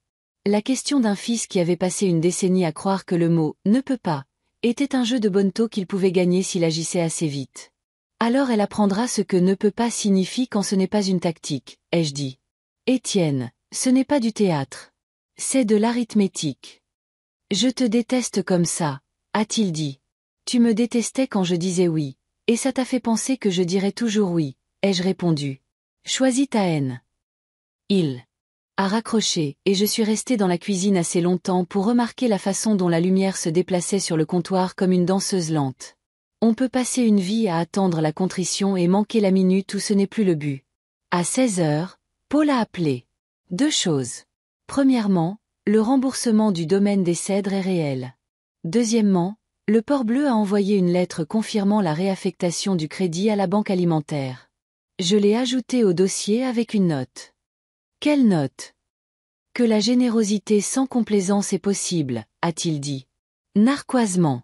La question d'un fils qui avait passé une décennie à croire que le mot « ne peut pas » était un jeu de bonneteau qu'il pouvait gagner s'il agissait assez vite. Alors elle apprendra ce que « ne peut pas » signifie quand ce n'est pas une tactique, ai-je dit. Étienne, ce n'est pas du théâtre. C'est de l'arithmétique. Je te déteste comme ça, a-t-il dit. Tu me détestais quand je disais oui, et ça t'a fait penser que je dirais toujours oui, ai-je répondu. Choisis ta haine. Il a raccroché, et je suis resté dans la cuisine assez longtemps pour remarquer la façon dont la lumière se déplaçait sur le comptoir comme une danseuse lente. On peut passer une vie à attendre la contrition et manquer la minute où ce n'est plus le but. À 16h, Paul a appelé. 2 choses. Premièrement, le remboursement du domaine des Cèdres est réel. Deuxièmement, le Port Bleu a envoyé une lettre confirmant la réaffectation du crédit à la banque alimentaire. Je l'ai ajouté au dossier avec une note. Quelle note? Que la générosité sans complaisance est possible, a-t-il dit. Narquoisement.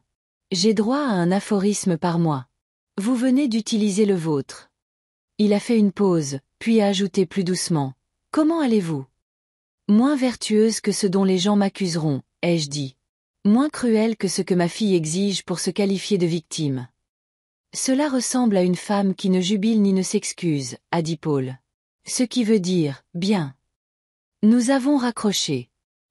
J'ai droit à un aphorisme par mois. Vous venez d'utiliser le vôtre. Il a fait une pause, puis a ajouté plus doucement. Comment allez-vous? Moins vertueuse que ce dont les gens m'accuseront, ai-je dit. Moins cruelle que ce que ma fille exige pour se qualifier de victime. Cela ressemble à une femme qui ne jubile ni ne s'excuse, a dit Paul. Ce qui veut dire, bien. Nous avons raccroché.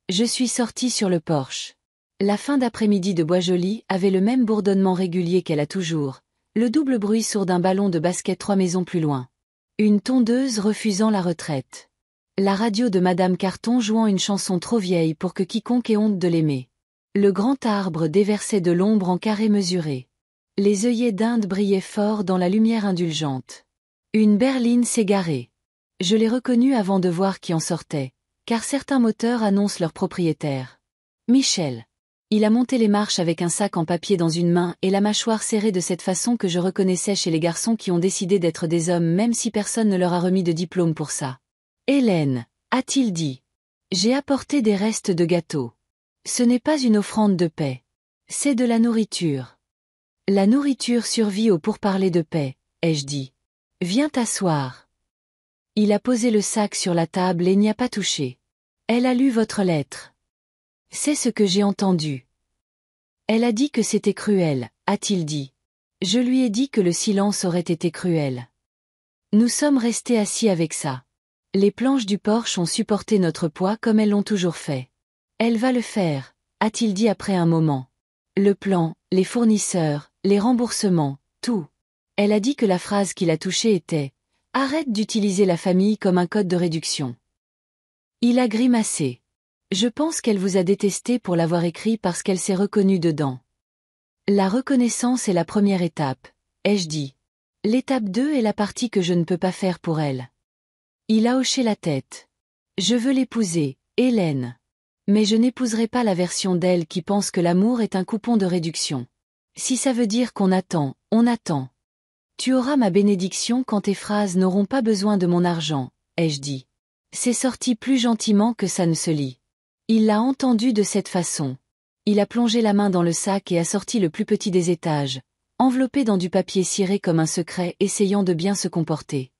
Je suis sorti sur le porche. La fin d'après-midi de Boisjoli avait le même bourdonnement régulier qu'elle a toujours, le double bruit sourd d'un ballon de basket 3 maisons plus loin. Une tondeuse refusant la retraite. La radio de Madame Carton jouant une chanson trop vieille pour que quiconque ait honte de l'aimer. Le grand arbre déversait de l'ombre en carrés mesurés. Les œillets d'Inde brillaient fort dans la lumière indulgente. Une berline s'égarait. Je l'ai reconnue avant de voir qui en sortait, car certains moteurs annoncent leur propriétaire. Michel. Il a monté les marches avec un sac en papier dans une main et la mâchoire serrée de cette façon que je reconnaissais chez les garçons qui ont décidé d'être des hommes même si personne ne leur a remis de diplôme pour ça. Hélène, a-t-il dit. J'ai apporté des restes de gâteau. Ce n'est pas une offrande de paix. C'est de la nourriture. La nourriture survit au pourparlers de paix, ai-je dit. Viens t'asseoir. Il a posé le sac sur la table et n'y a pas touché. Elle a lu votre lettre. C'est ce que j'ai entendu. Elle a dit que c'était cruel, a-t-il dit. Je lui ai dit que le silence aurait été cruel. Nous sommes restés assis avec ça. Les planches du porche ont supporté notre poids comme elles l'ont toujours fait. Elle va le faire, a-t-il dit après un moment. Le plan, les fournisseurs, les remboursements, tout. Elle a dit que la phrase qui l'a touchée était « Arrête d'utiliser la famille comme un code de réduction ». Il a grimacé. Je pense qu'elle vous a détesté pour l'avoir écrit parce qu'elle s'est reconnue dedans. La reconnaissance est la première étape, ai-je dit. L'étape 2 est la partie que je ne peux pas faire pour elle. Il a hoché la tête. Je veux l'épouser, Hélène. Mais je n'épouserai pas la version d'elle qui pense que l'amour est un coupon de réduction. Si ça veut dire qu'on attend, on attend. Tu auras ma bénédiction quand tes phrases n'auront pas besoin de mon argent, ai-je dit. C'est sorti plus gentiment que ça ne se lit. Il l'a entendu de cette façon. Il a plongé la main dans le sac et a sorti le plus petit des étages, enveloppé dans du papier ciré comme un secret, essayant de bien se comporter.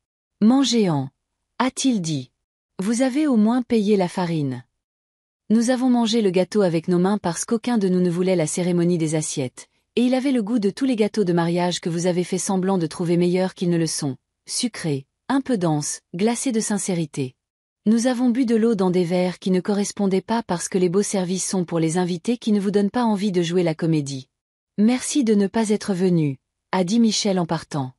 Mangéant, a-t-il dit. Vous avez au moins payé la farine. Nous avons mangé le gâteau avec nos mains parce qu'aucun de nous ne voulait la cérémonie des assiettes, et il avait le goût de tous les gâteaux de mariage que vous avez fait semblant de trouver meilleurs qu'ils ne le sont, sucrés, un peu denses, glacés de sincérité. Nous avons bu de l'eau dans des verres qui ne correspondaient pas parce que les beaux services sont pour les invités qui ne vous donnent pas envie de jouer la comédie. Merci de ne pas être venu, a dit Michel en partant.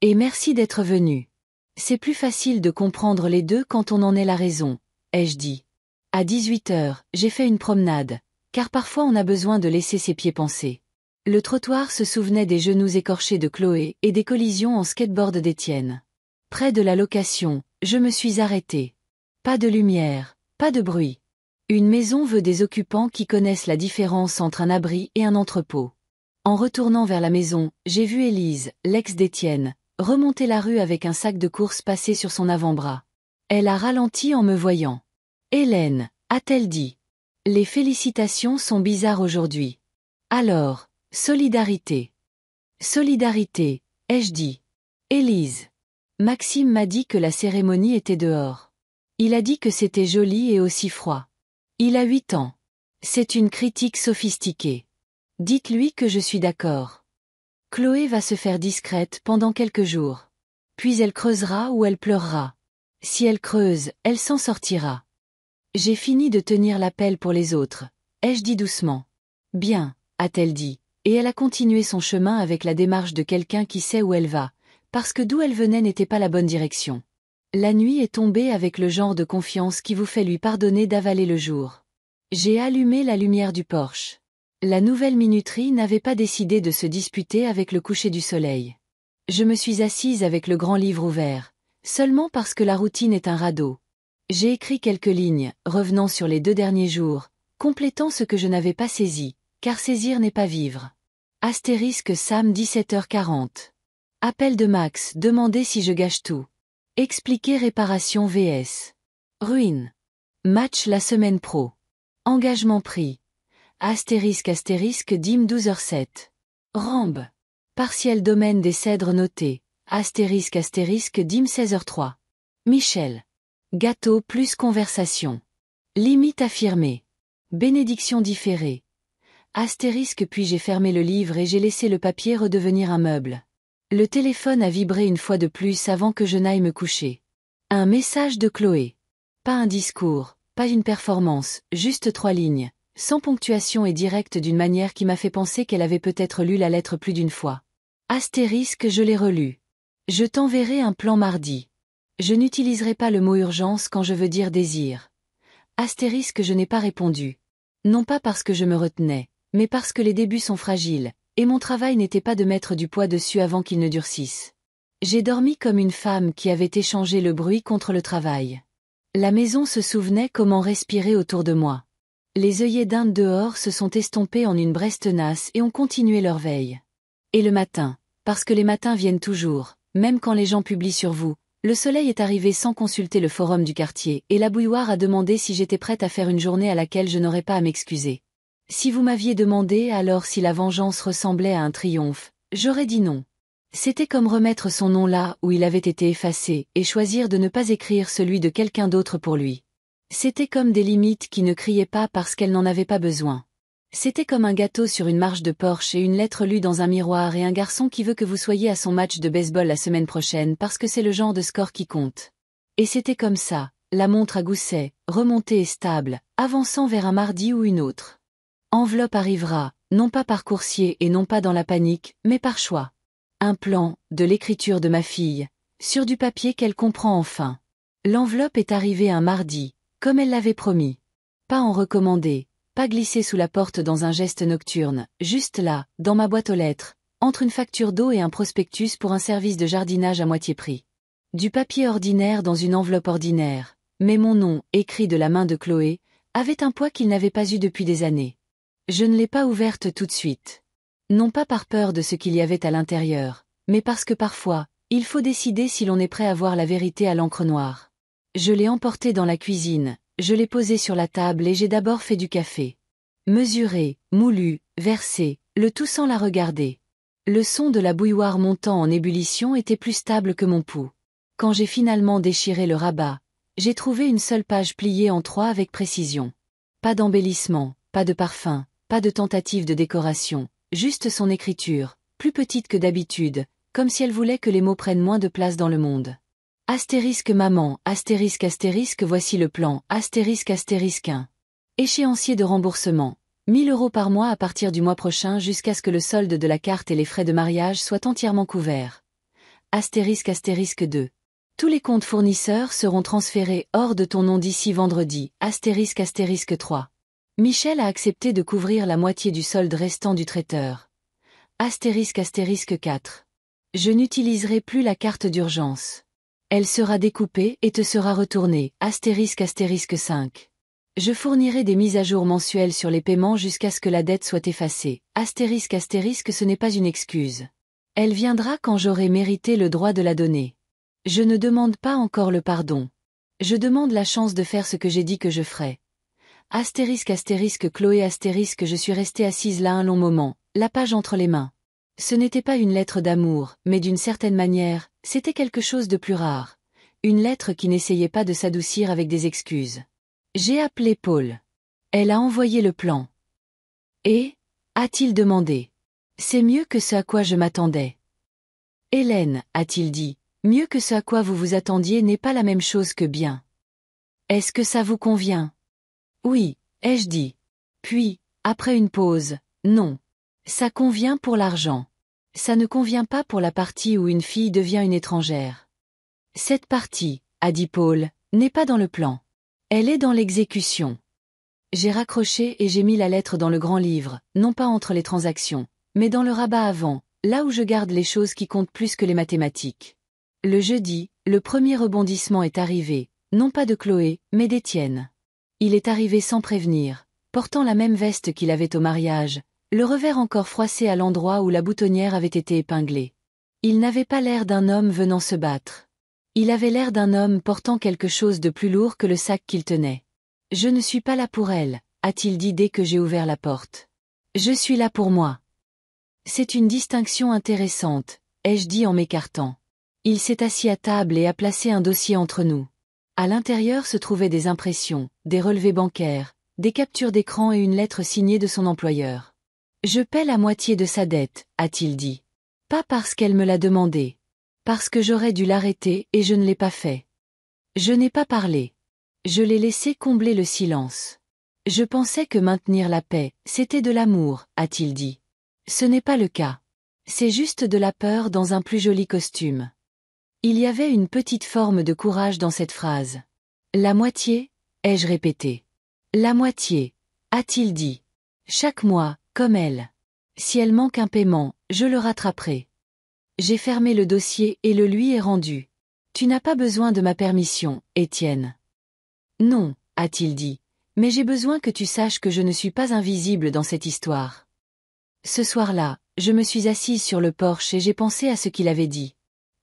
Et merci d'être venu. C'est plus facile de comprendre les deux quand on en est la raison, ai-je dit. À 18h, j'ai fait une promenade, car parfois on a besoin de laisser ses pieds penser. Le trottoir se souvenait des genoux écorchés de Chloé et des collisions en skateboard d'Étienne. Près de la location, je me suis arrêtée. Pas de lumière, pas de bruit. Une maison veut des occupants qui connaissent la différence entre un abri et un entrepôt. En retournant vers la maison, j'ai vu Élise, l'ex d'Étienne, remonter la rue avec un sac de course passé sur son avant-bras. Elle a ralenti en me voyant. Hélène, a-t-elle dit. Les félicitations sont bizarres aujourd'hui. Alors, solidarité. Solidarité, ai-je dit. Élise. Maxime m'a dit que la cérémonie était dehors. Il a dit que c'était joli et aussi froid. Il a 8 ans. C'est une critique sophistiquée. Dites-lui que je suis d'accord. Chloé va se faire discrète pendant quelques jours. Puis elle creusera ou elle pleurera. Si elle creuse, elle s'en sortira. J'ai fini de tenir l'appel pour les autres, ai-je dit doucement. Bien, a-t-elle dit, et elle a continué son chemin avec la démarche de quelqu'un qui sait où elle va, parce que d'où elle venait n'était pas la bonne direction. La nuit est tombée avec le genre de confiance qui vous fait lui pardonner d'avaler le jour. J'ai allumé la lumière du porche. La nouvelle minuterie n'avait pas décidé de se disputer avec le coucher du soleil. Je me suis assise avec le grand livre ouvert, seulement parce que la routine est un radeau. J'ai écrit quelques lignes, revenant sur les 2 derniers jours, complétant ce que je n'avais pas saisi, car saisir n'est pas vivre. Astérisque Sam 17h40. Appel de Max, demander si je gâche tout. Expliquer réparation vs. Ruine. Match la semaine pro. Engagement pris. Astérisque dim 12h07. Rambe. Partiel domaine des cèdres noté. Astérisque dim 16h03. Michel. Gâteau plus conversation. Limite affirmée. Bénédiction différée. Astérisque puis j'ai fermé le livre et j'ai laissé le papier redevenir un meuble. Le téléphone a vibré une fois de plus avant que je n'aille me coucher. Un message de Chloé. Pas un discours, pas une performance, juste 3 lignes, sans ponctuation et directe d'une manière qui m'a fait penser qu'elle avait peut-être lu la lettre plus d'une fois. Astérisque je l'ai relu. Je t'enverrai un plan mardi. Je n'utiliserai pas le mot urgence quand je veux dire désir. Astérisque je n'ai pas répondu. Non pas parce que je me retenais, mais parce que les débuts sont fragiles, et mon travail n'était pas de mettre du poids dessus avant qu'il ne durcisse. J'ai dormi comme une femme qui avait échangé le bruit contre le travail. La maison se souvenait comment respirer autour de moi. Les œillets d'Inde dehors se sont estompés en une bresse tenace et ont continué leur veille. Et le matin, parce que les matins viennent toujours, même quand les gens publient sur vous, le soleil est arrivé sans consulter le forum du quartier, et la bouilloire a demandé si j'étais prête à faire une journée à laquelle je n'aurais pas à m'excuser. Si vous m'aviez demandé alors si la vengeance ressemblait à un triomphe, j'aurais dit non. C'était comme remettre son nom là où il avait été effacé, et choisir de ne pas écrire celui de quelqu'un d'autre pour lui. C'était comme des limites qui ne criaient pas parce qu'elles n'en avaient pas besoin. C'était comme un gâteau sur une marche de Porsche et une lettre lue dans un miroir et un garçon qui veut que vous soyez à son match de baseball la semaine prochaine parce que c'est le genre de score qui compte. Et c'était comme ça, la montre à gousset, remontée et stable, avançant vers un mardi ou une autre. Enveloppe arrivera, non pas par coursier et non pas dans la panique, mais par choix. Un plan, de l'écriture de ma fille, sur du papier qu'elle comprend enfin. L'enveloppe est arrivée un mardi, comme elle l'avait promis. Pas en recommandé, pas glissé sous la porte dans un geste nocturne, juste là, dans ma boîte aux lettres, entre une facture d'eau et un prospectus pour un service de jardinage à moitié prix. Du papier ordinaire dans une enveloppe ordinaire, mais mon nom, écrit de la main de Chloé, avait un poids qu'il n'avait pas eu depuis des années. Je ne l'ai pas ouverte tout de suite. Non pas par peur de ce qu'il y avait à l'intérieur, mais parce que parfois, il faut décider si l'on est prêt à voir la vérité à l'encre noire. Je l'ai emporté dans la cuisine, je l'ai posé sur la table et j'ai d'abord fait du café. Mesuré, moulu, versé, le tout sans la regarder. Le son de la bouilloire montant en ébullition était plus stable que mon pouls. Quand j'ai finalement déchiré le rabat, j'ai trouvé une seule page pliée en 3 avec précision. Pas d'embellissement, pas de parfum, pas de tentative de décoration, juste son écriture, plus petite que d'habitude, comme si elle voulait que les mots prennent moins de place dans le monde. Astérisque maman, astérisque astérisque voici le plan, astérisque astérisque 1. Échéancier de remboursement. 1000 € par mois à partir du mois prochain jusqu'à ce que le solde de la carte et les frais de mariage soient entièrement couverts. Astérisque astérisque 2. Tous les comptes fournisseurs seront transférés hors de ton nom d'ici vendredi, astérisque astérisque 3. Michel a accepté de couvrir la moitié du solde restant du traiteur. Astérisque astérisque 4. Je n'utiliserai plus la carte d'urgence. Elle sera découpée et te sera retournée, astérisque astérisque 5. Je fournirai des mises à jour mensuelles sur les paiements jusqu'à ce que la dette soit effacée, astérisque astérisque ce n'est pas une excuse. Elle viendra quand j'aurai mérité le droit de la donner. Je ne demande pas encore le pardon. Je demande la chance de faire ce que j'ai dit que je ferais. Astérisque astérisque Chloé astérisque je suis restée assise là un long moment, la page entre les mains. Ce n'était pas une lettre d'amour, mais d'une certaine manière, c'était quelque chose de plus rare. Une lettre qui n'essayait pas de s'adoucir avec des excuses. J'ai appelé Paul. Elle a envoyé le plan. Et, a-t-il demandé. C'est mieux que ce à quoi je m'attendais. Hélène, a-t-il dit, mieux que ce à quoi vous vous attendiez n'est pas la même chose que bien. Est-ce que ça vous convient? Oui, ai-je dit. Puis, après une pause, non. Ça convient pour l'argent. Ça ne convient pas pour la partie où une fille devient une étrangère. Cette partie, a dit Paul, n'est pas dans le plan. Elle est dans l'exécution. J'ai raccroché et j'ai mis la lettre dans le grand livre, non pas entre les transactions, mais dans le rabat avant, là où je garde les choses qui comptent plus que les mathématiques. Le jeudi, le premier rebondissement est arrivé, non pas de Chloé, mais d'Étienne. Il est arrivé sans prévenir, portant la même veste qu'il avait au mariage, le revers encore froissé à l'endroit où la boutonnière avait été épinglée. Il n'avait pas l'air d'un homme venant se battre. Il avait l'air d'un homme portant quelque chose de plus lourd que le sac qu'il tenait. « Je ne suis pas là pour elle », a-t-il dit dès que j'ai ouvert la porte. « Je suis là pour moi. » C'est une distinction intéressante, ai-je dit en m'écartant. Il s'est assis à table et a placé un dossier entre nous. À l'intérieur se trouvaient des impressions, des relevés bancaires, des captures d'écran et une lettre signée de son employeur. « Je paie la moitié de sa dette », a-t-il dit. Pas parce qu'elle me l'a demandé. Parce que j'aurais dû l'arrêter et je ne l'ai pas fait. Je n'ai pas parlé. Je l'ai laissé combler le silence. Je pensais que maintenir la paix, c'était de l'amour, a-t-il dit. Ce n'est pas le cas. C'est juste de la peur dans un plus joli costume. Il y avait une petite forme de courage dans cette phrase. La moitié, ai-je répété. La moitié, a-t-il dit. Chaque mois, comme elle. Si elle manque un paiement, je le rattraperai. J'ai fermé le dossier et le lui ai rendu. Tu n'as pas besoin de ma permission, Étienne. Non, a-t-il dit, mais j'ai besoin que tu saches que je ne suis pas invisible dans cette histoire. Ce soir-là, je me suis assise sur le porche et j'ai pensé à ce qu'il avait dit.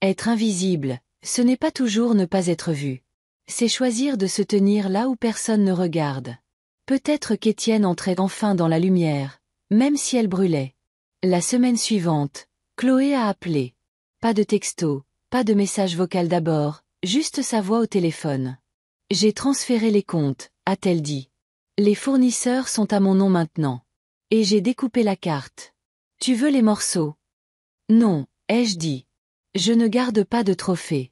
Être invisible, ce n'est pas toujours ne pas être vu. C'est choisir de se tenir là où personne ne regarde. Peut-être qu'Étienne entrait enfin dans la lumière, même si elle brûlait. La semaine suivante, Chloé a appelé. Pas de texto, pas de message vocal d'abord, juste sa voix au téléphone. J'ai transféré les comptes, a-t-elle dit. Les fournisseurs sont à mon nom maintenant. Et j'ai découpé la carte. Tu veux les morceaux? Non, ai-je dit. Je ne garde pas de trophées.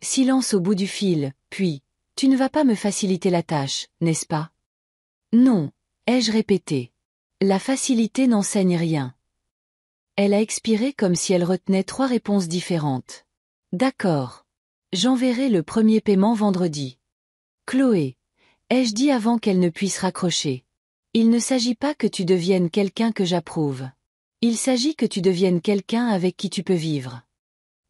Silence au bout du fil, puis, tu ne vas pas me faciliter la tâche, n'est-ce pas? Non, ai-je répété. La facilité n'enseigne rien. Elle a expiré comme si elle retenait 3 réponses différentes. D'accord. J'enverrai le premier paiement vendredi. Chloé. ai-je dit avant qu'elle ne puisse raccrocher. Il ne s'agit pas que tu deviennes quelqu'un que j'approuve. Il s'agit que tu deviennes quelqu'un avec qui tu peux vivre.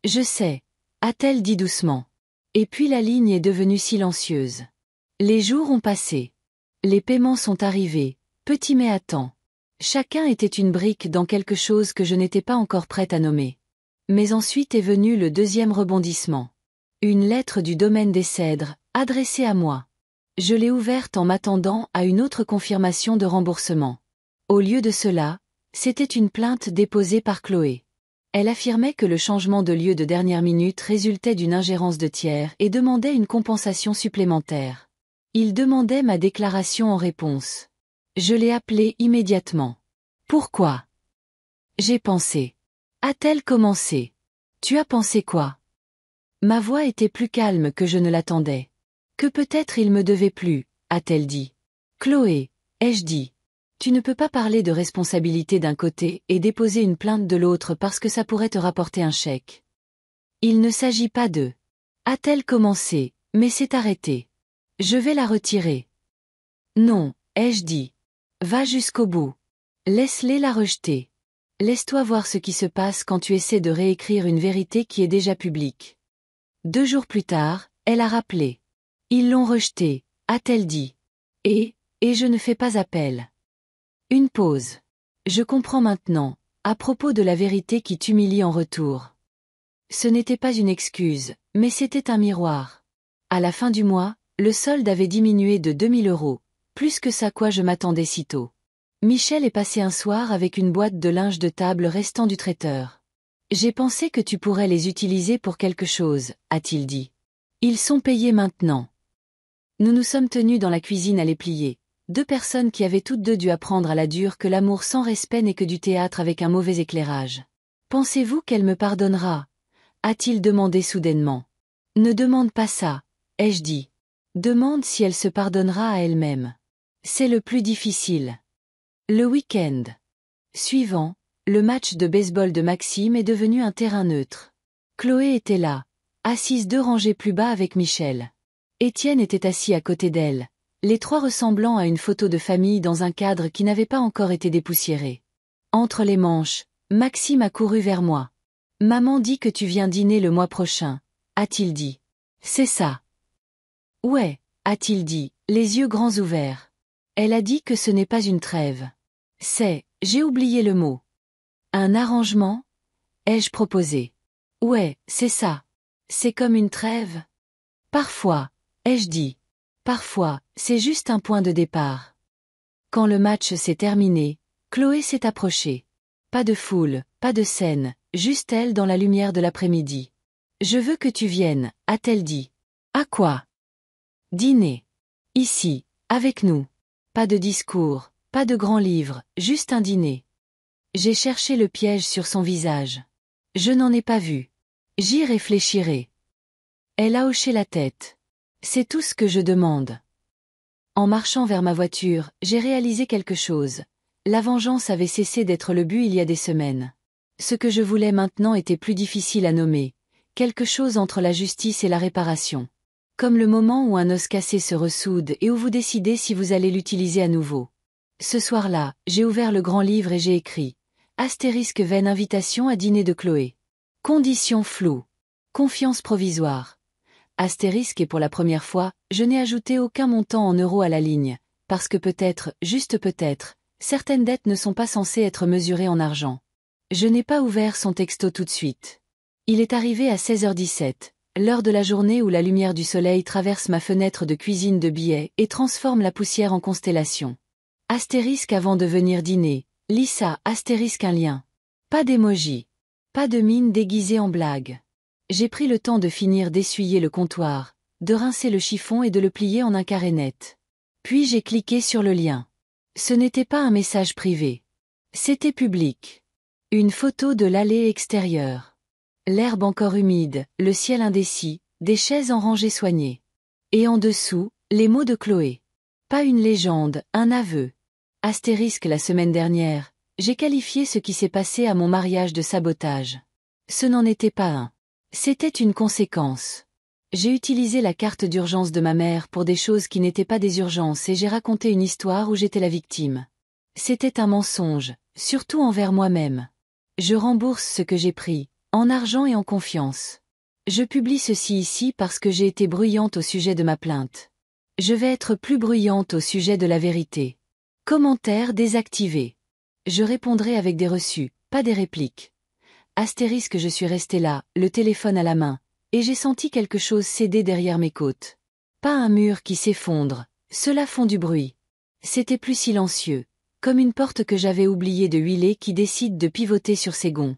Je sais, a-t-elle dit doucement. Et puis la ligne est devenue silencieuse. Les jours ont passé. Les paiements sont arrivés, petits mais à temps. Chacun était une brique dans quelque chose que je n'étais pas encore prête à nommer. Mais ensuite est venu le deuxième rebondissement. Une lettre du domaine des Cèdres, adressée à moi. Je l'ai ouverte en m'attendant à une autre confirmation de remboursement. Au lieu de cela, c'était une plainte déposée par Chloé. Elle affirmait que le changement de lieu de dernière minute résultait d'une ingérence de tiers et demandait une compensation supplémentaire. Il demandait ma déclaration en réponse. Je l'ai appelé immédiatement. Pourquoi? J'ai pensé. A-t-elle commencé? Tu as pensé quoi? Ma voix était plus calme que je ne l'attendais. Que peut-être il me devait plus, a-t-elle dit. Chloé, ai-je dit. Tu ne peux pas parler de responsabilité d'un côté et déposer une plainte de l'autre parce que ça pourrait te rapporter un chèque. Il ne s'agit pas de. A-t-elle commencé, mais c'est arrêté. Je vais la retirer. Non, ai-je dit. Va jusqu'au bout. Laisse-les la rejeter. Laisse-toi voir ce qui se passe quand tu essaies de réécrire une vérité qui est déjà publique. 2 jours plus tard, elle a rappelé. Ils l'ont rejeté, a-t-elle dit. Et je ne fais pas appel. Une pause. Je comprends maintenant, à propos de la vérité qui t'humilie en retour. Ce n'était pas une excuse, mais c'était un miroir. À la fin du mois, le solde avait diminué de 2000 €, plus que ça quoi je m'attendais si tôt. Michel est passé un soir avec une boîte de linge de table restant du traiteur. J'ai pensé que tu pourrais les utiliser pour quelque chose, a-t-il dit. Ils sont payés maintenant. Nous nous sommes tenus dans la cuisine à les plier. 2 personnes qui avaient toutes deux dû apprendre à la dure que l'amour sans respect n'est que du théâtre avec un mauvais éclairage. Pensez-vous qu'elle me pardonnera? A-t-il demandé soudainement. Ne demande pas ça, ai-je dit. Demande si elle se pardonnera à elle-même. C'est le plus difficile. Le week-end suivant, le match de baseball de Maxime est devenu un terrain neutre. Chloé était là, assise 2 rangées plus bas avec Michel. Étienne était assis à côté d'elle, les 3 ressemblant à une photo de famille dans un cadre qui n'avait pas encore été dépoussiéré. Entre les manches, Maxime a couru vers moi. « Maman dit que tu viens dîner le mois prochain, » a-t-il dit. « C'est ça. »« Ouais, » a-t-il dit, les yeux grands ouverts. Elle a dit que ce n'est pas une trêve. C'est, j'ai oublié le mot. Un arrangement? Ai-je proposé. Ouais, c'est ça. C'est comme une trêve? Parfois, ai-je dit. Parfois, c'est juste un point de départ. Quand le match s'est terminé, Chloé s'est approchée. Pas de foule, pas de scène, juste elle dans la lumière de l'après-midi. Je veux que tu viennes, a-t-elle dit. À quoi? Dîner. Ici, avec nous. Pas de discours, pas de grand livre, juste un dîner. J'ai cherché le piège sur son visage. Je n'en ai pas vu. J'y réfléchirai. Elle a hoché la tête. C'est tout ce que je demande. En marchant vers ma voiture, j'ai réalisé quelque chose. La vengeance avait cessé d'être le but il y a des semaines. Ce que je voulais maintenant était plus difficile à nommer. Quelque chose entre la justice et la réparation. Comme le moment où un os cassé se ressoude et où vous décidez si vous allez l'utiliser à nouveau. Ce soir-là, j'ai ouvert le grand livre et j'ai écrit « Astérisque vaine invitation à dîner de Chloé. Conditions floues. Confiance provisoire. » Astérisque et pour la première fois, je n'ai ajouté aucun montant en euros à la ligne, parce que peut-être, juste peut-être, certaines dettes ne sont pas censées être mesurées en argent. Je n'ai pas ouvert son texto tout de suite. Il est arrivé à 16h17. L'heure de la journée où la lumière du soleil traverse ma fenêtre de cuisine de billets et transforme la poussière en constellation. Astérisque avant de venir dîner, Lisa, astérisque un lien. Pas d'émoji. Pas de mine déguisée en blague. J'ai pris le temps de finir d'essuyer le comptoir, de rincer le chiffon et de le plier en un carré net. Puis j'ai cliqué sur le lien. Ce n'était pas un message privé. C'était public. Une photo de l'allée extérieure. L'herbe encore humide, le ciel indécis, des chaises en rangée soignée. Et en dessous, les mots de Chloé. Pas une légende, un aveu. Astérisque la semaine dernière, j'ai qualifié ce qui s'est passé à mon mariage de sabotage. Ce n'en était pas un. C'était une conséquence. J'ai utilisé la carte d'urgence de ma mère pour des choses qui n'étaient pas des urgences et j'ai raconté une histoire où j'étais la victime. C'était un mensonge, surtout envers moi-même. Je rembourse ce que j'ai pris, en argent et en confiance. Je publie ceci ici parce que j'ai été bruyante au sujet de ma plainte. Je vais être plus bruyante au sujet de la vérité. Commentaires désactivés. Je répondrai avec des reçus, pas des répliques. Astérisque, je suis restée là, le téléphone à la main, et j'ai senti quelque chose céder derrière mes côtes. Pas un mur qui s'effondre, cela font du bruit. C'était plus silencieux, comme une porte que j'avais oublié de huiler qui décide de pivoter sur ses gonds.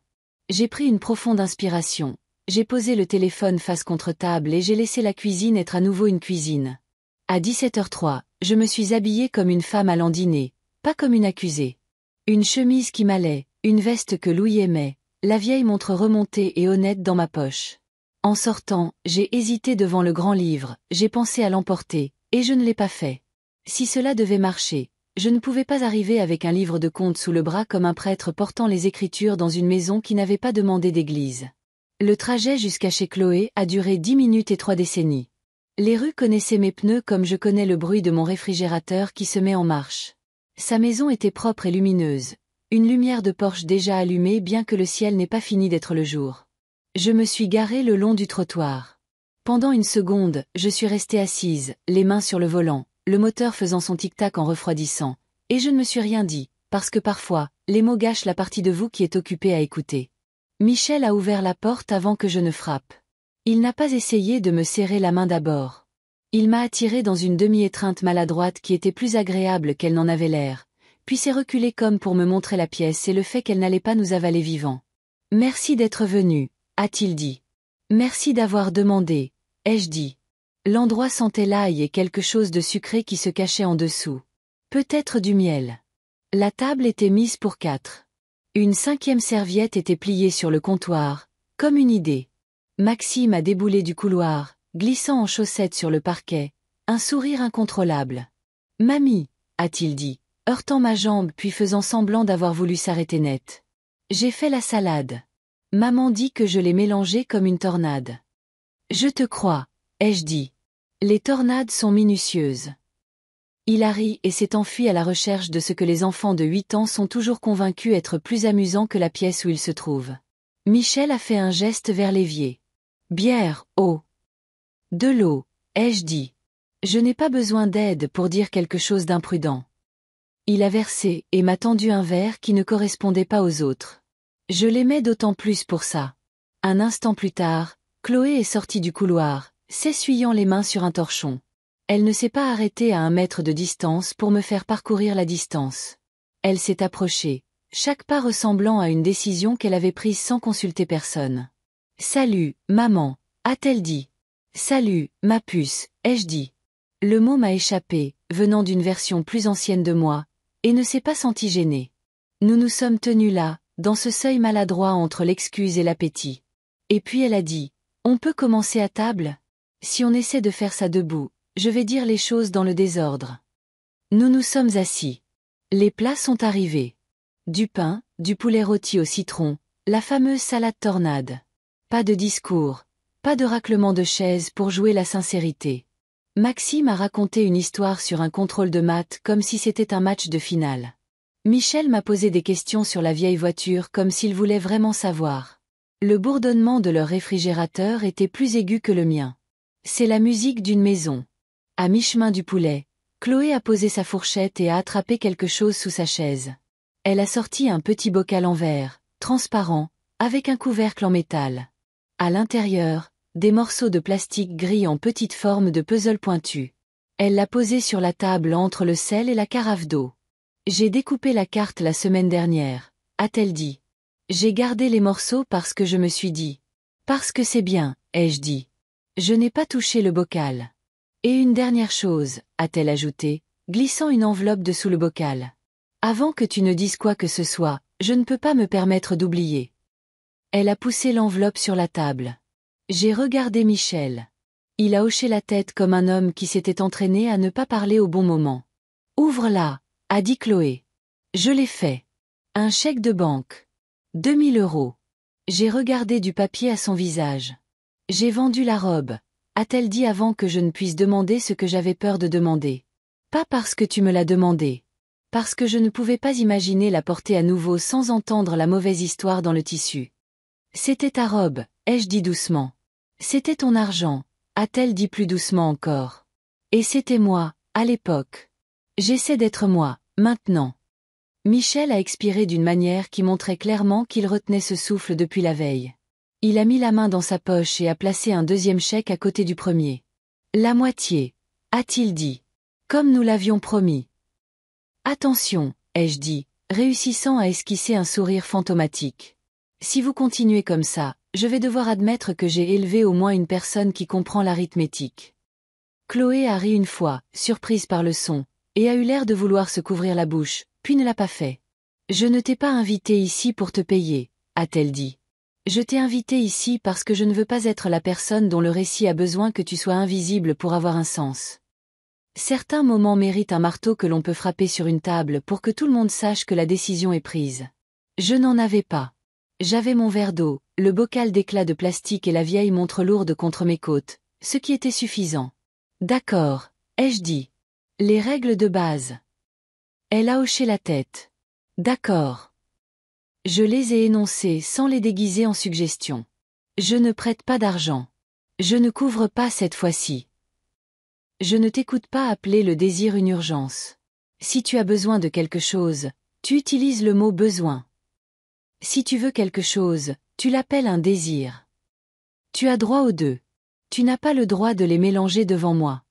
J'ai pris une profonde inspiration, j'ai posé le téléphone face contre table et j'ai laissé la cuisine être à nouveau une cuisine. À 17h03, je me suis habillée comme une femme allant dîner, pas comme une accusée. Une chemise qui m'allait, une veste que Louis aimait, la vieille montre remontée et honnête dans ma poche. En sortant, j'ai hésité devant le grand livre, j'ai pensé à l'emporter, et je ne l'ai pas fait. Si cela devait marcher, je ne pouvais pas arriver avec un livre de contes sous le bras comme un prêtre portant les Écritures dans une maison qui n'avait pas demandé d'église. Le trajet jusqu'à chez Chloé a duré 10 minutes et 3 décennies. Les rues connaissaient mes pneus comme je connais le bruit de mon réfrigérateur qui se met en marche. Sa maison était propre et lumineuse, une lumière de Porsche déjà allumée bien que le ciel n'ait pas fini d'être le jour. Je me suis garée le long du trottoir. Pendant une seconde, je suis restée assise, les mains sur le volant, le moteur faisant son tic-tac en refroidissant, et je ne me suis rien dit, parce que parfois, les mots gâchent la partie de vous qui est occupée à écouter. Michel a ouvert la porte avant que je ne frappe. Il n'a pas essayé de me serrer la main d'abord. Il m'a attirée dans une demi-étreinte maladroite qui était plus agréable qu'elle n'en avait l'air, puis s'est reculé comme pour me montrer la pièce et le fait qu'elle n'allait pas nous avaler vivants. « Merci d'être venu », a-t-il dit. « Merci d'avoir demandé », ai-je dit. L'endroit sentait l'ail et quelque chose de sucré qui se cachait en dessous. Peut-être du miel. La table était mise pour 4. Une 5e serviette était pliée sur le comptoir, comme une idée. Maxime a déboulé du couloir, glissant en chaussettes sur le parquet, un sourire incontrôlable. « Mamie », a-t-il dit, heurtant ma jambe puis faisant semblant d'avoir voulu s'arrêter net. J'ai fait la salade. Maman dit que je l'ai mélangée comme une tornade. Je te crois, ai-je dit. Les tornades sont minutieuses. Il a ri et s'est enfui à la recherche de ce que les enfants de 8 ans sont toujours convaincus être plus amusant que la pièce où ils se trouvent. Michel a fait un geste vers l'évier. Bière, eau. De l'eau, ai-je dit. Je n'ai pas besoin d'aide pour dire quelque chose d'imprudent. Il a versé et m'a tendu un verre qui ne correspondait pas aux autres. Je l'aimais d'autant plus pour ça. Un instant plus tard, Chloé est sortie du couloir, s'essuyant les mains sur un torchon. Elle ne s'est pas arrêtée à 1 mètre de distance pour me faire parcourir la distance. Elle s'est approchée, chaque pas ressemblant à une décision qu'elle avait prise sans consulter personne. « Salut, maman », a-t-elle dit. « Salut, ma puce », ai-je dit. Le mot m'a échappé, venant d'une version plus ancienne de moi, et ne s'est pas senti gênée. Nous nous sommes tenus là, dans ce seuil maladroit entre l'excuse et l'appétit. Et puis elle a dit, « On peut commencer à table ? Si on essaie de faire ça debout, je vais dire les choses dans le désordre. » Nous nous sommes assis. Les plats sont arrivés. Du pain, du poulet rôti au citron, la fameuse salade tornade. Pas de discours, pas de raclement de chaises pour jouer la sincérité. Maxime a raconté une histoire sur un contrôle de maths comme si c'était un match de finale. Michel m'a posé des questions sur la vieille voiture comme s'il voulait vraiment savoir. Le bourdonnement de leur réfrigérateur était plus aigu que le mien. C'est la musique d'une maison. À mi-chemin du poulet, Chloé a posé sa fourchette et a attrapé quelque chose sous sa chaise. Elle a sorti un petit bocal en verre, transparent, avec un couvercle en métal. À l'intérieur, des morceaux de plastique gris en petite forme de puzzle pointu. Elle l'a posé sur la table entre le sel et la carafe d'eau. J'ai découpé la carte la semaine dernière, a-t-elle dit. J'ai gardé les morceaux parce que je me suis dit. Parce que c'est bien, ai-je dit. Je n'ai pas touché le bocal. Et une dernière chose, a-t-elle ajouté, glissant une enveloppe dessous le bocal. Avant que tu ne dises quoi que ce soit, je ne peux pas me permettre d'oublier. Elle a poussé l'enveloppe sur la table. J'ai regardé Michel. Il a hoché la tête comme un homme qui s'était entraîné à ne pas parler au bon moment. Ouvre-la, a dit Chloé. Je l'ai fait. Un chèque de banque. 2000 €. J'ai regardé du papier à son visage. J'ai vendu la robe, a-t-elle dit avant que je ne puisse demander ce que j'avais peur de demander. Pas parce que tu me l'as demandé. Parce que je ne pouvais pas imaginer la porter à nouveau sans entendre la mauvaise histoire dans le tissu. C'était ta robe, ai-je dit doucement. C'était ton argent, a-t-elle dit plus doucement encore. Et c'était moi, à l'époque. J'essaie d'être moi, maintenant. Michel a expiré d'une manière qui montrait clairement qu'il retenait ce souffle depuis la veille. Il a mis la main dans sa poche et a placé un deuxième chèque à côté du premier. La moitié, a-t-il dit. Comme nous l'avions promis. Attention, ai-je dit, réussissant à esquisser un sourire fantomatique. Si vous continuez comme ça, je vais devoir admettre que j'ai élevé au moins une personne qui comprend l'arithmétique. Chloé a ri une fois, surprise par le son, et a eu l'air de vouloir se couvrir la bouche, puis ne l'a pas fait. Je ne t'ai pas invité ici pour te payer, a-t-elle dit. Je t'ai invité ici parce que je ne veux pas être la personne dont le récit a besoin que tu sois invisible pour avoir un sens. Certains moments méritent un marteau que l'on peut frapper sur une table pour que tout le monde sache que la décision est prise. Je n'en avais pas. J'avais mon verre d'eau, le bocal d'éclat de plastique et la vieille montre lourde contre mes côtes, ce qui était suffisant. D'accord, ai-je dit. Les règles de base. Elle a hoché la tête. D'accord. Je les ai énoncées sans les déguiser en suggestions. Je ne prête pas d'argent. Je ne couvre pas cette fois-ci. Je ne t'écoute pas appeler le désir une urgence. Si tu as besoin de quelque chose, tu utilises le mot besoin. Si tu veux quelque chose, tu l'appelles un désir. Tu as droit aux deux. Tu n'as pas le droit de les mélanger devant moi.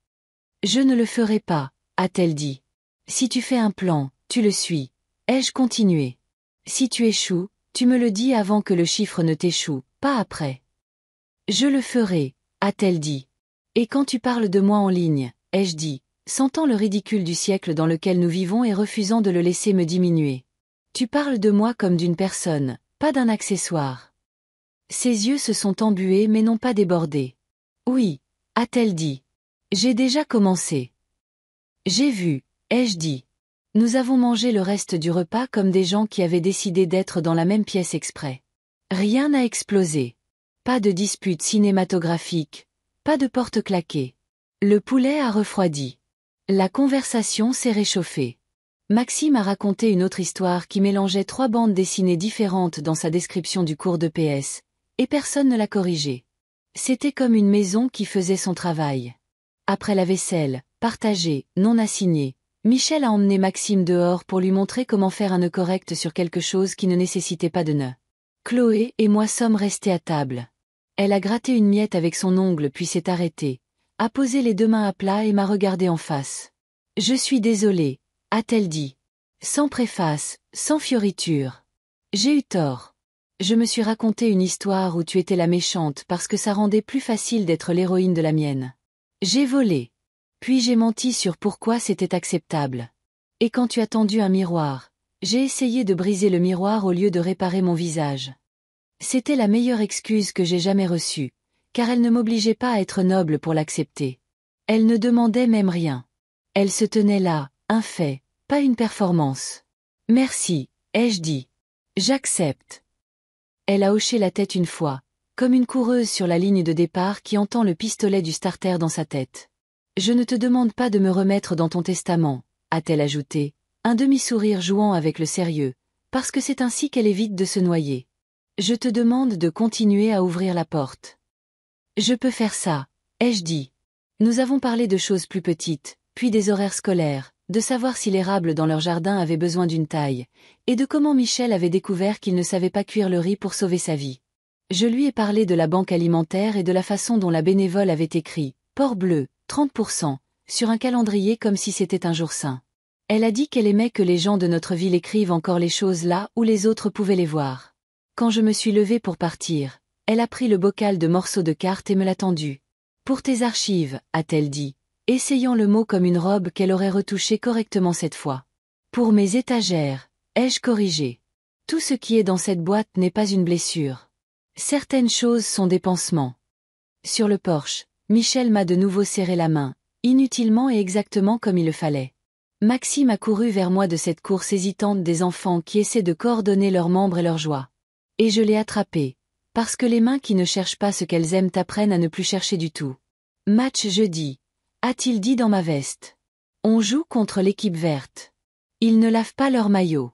Je ne le ferai pas, a-t-elle dit. Si tu fais un plan, tu le suis. Ai-je continué? Si tu échoues, tu me le dis avant que le chiffre ne t'échoue, pas après. Je le ferai, a-t-elle dit. Et quand tu parles de moi en ligne, ai-je dit, sentant le ridicule du siècle dans lequel nous vivons et refusant de le laisser me diminuer. Tu parles de moi comme d'une personne, pas d'un accessoire. Ses yeux se sont embués mais n'ont pas débordé. Oui, a-t-elle dit. J'ai déjà commencé. J'ai vu, ai-je dit. Nous avons mangé le reste du repas comme des gens qui avaient décidé d'être dans la même pièce exprès. Rien n'a explosé. Pas de dispute cinématographique. Pas de porte claquée. Le poulet a refroidi. La conversation s'est réchauffée. Maxime a raconté une autre histoire qui mélangeait 3 bandes dessinées différentes dans sa description du cours de PS, et personne ne l'a corrigé. C'était comme une maison qui faisait son travail. Après la vaisselle, partagée, non assignée, Michel a emmené Maxime dehors pour lui montrer comment faire un nœud correct sur quelque chose qui ne nécessitait pas de nœud. Chloé et moi sommes restés à table. Elle a gratté une miette avec son ongle puis s'est arrêtée, a posé les 2 mains à plat et m'a regardé en face. Je suis désolée, a-t-elle dit. Sans préface, sans fioriture. J'ai eu tort. Je me suis raconté une histoire où tu étais la méchante parce que ça rendait plus facile d'être l'héroïne de la mienne. J'ai volé. Puis j'ai menti sur pourquoi c'était acceptable. Et quand tu as tendu un miroir, j'ai essayé de briser le miroir au lieu de réparer mon visage. C'était la meilleure excuse que j'ai jamais reçue, car elle ne m'obligeait pas à être noble pour l'accepter. Elle ne demandait même rien. Elle se tenait là, un fait, pas une performance. Merci, ai-je dit. J'accepte. Elle a hoché la tête une fois, comme une coureuse sur la ligne de départ qui entend le pistolet du starter dans sa tête. Je ne te demande pas de me remettre dans ton testament, a-t-elle ajouté, un demi-sourire jouant avec le sérieux, parce que c'est ainsi qu'elle évite de se noyer. Je te demande de continuer à ouvrir la porte. Je peux faire ça, ai-je dit. Nous avons parlé de choses plus petites, puis des horaires scolaires, de savoir si l'érable dans leur jardin avait besoin d'une taille, et de comment Michel avait découvert qu'il ne savait pas cuire le riz pour sauver sa vie. Je lui ai parlé de la banque alimentaire et de la façon dont la bénévole avait écrit « Port bleu, 30%, sur un calendrier comme si c'était un jour saint. Elle a dit qu'elle aimait que les gens de notre ville écrivent encore les choses là où les autres pouvaient les voir. Quand je me suis levée pour partir, elle a pris le bocal de morceaux de cartes et me l'a tendu. Pour tes archives, a-t-elle dit, essayant le mot comme une robe qu'elle aurait retouchée correctement cette fois. Pour mes étagères, ai-je corrigé. Tout ce qui est dans cette boîte n'est pas une blessure. Certaines choses sont des pansements. Sur le porche, Michel m'a de nouveau serré la main, inutilement et exactement comme il le fallait. Maxime a couru vers moi de cette course hésitante des enfants qui essaient de coordonner leurs membres et leur joie. Et je l'ai attrapé, parce que les mains qui ne cherchent pas ce qu'elles aiment apprennent à ne plus chercher du tout. Match jeudi. A-t-il dit dans ma veste. On joue contre l'équipe verte. Ils ne lavent pas leur maillot.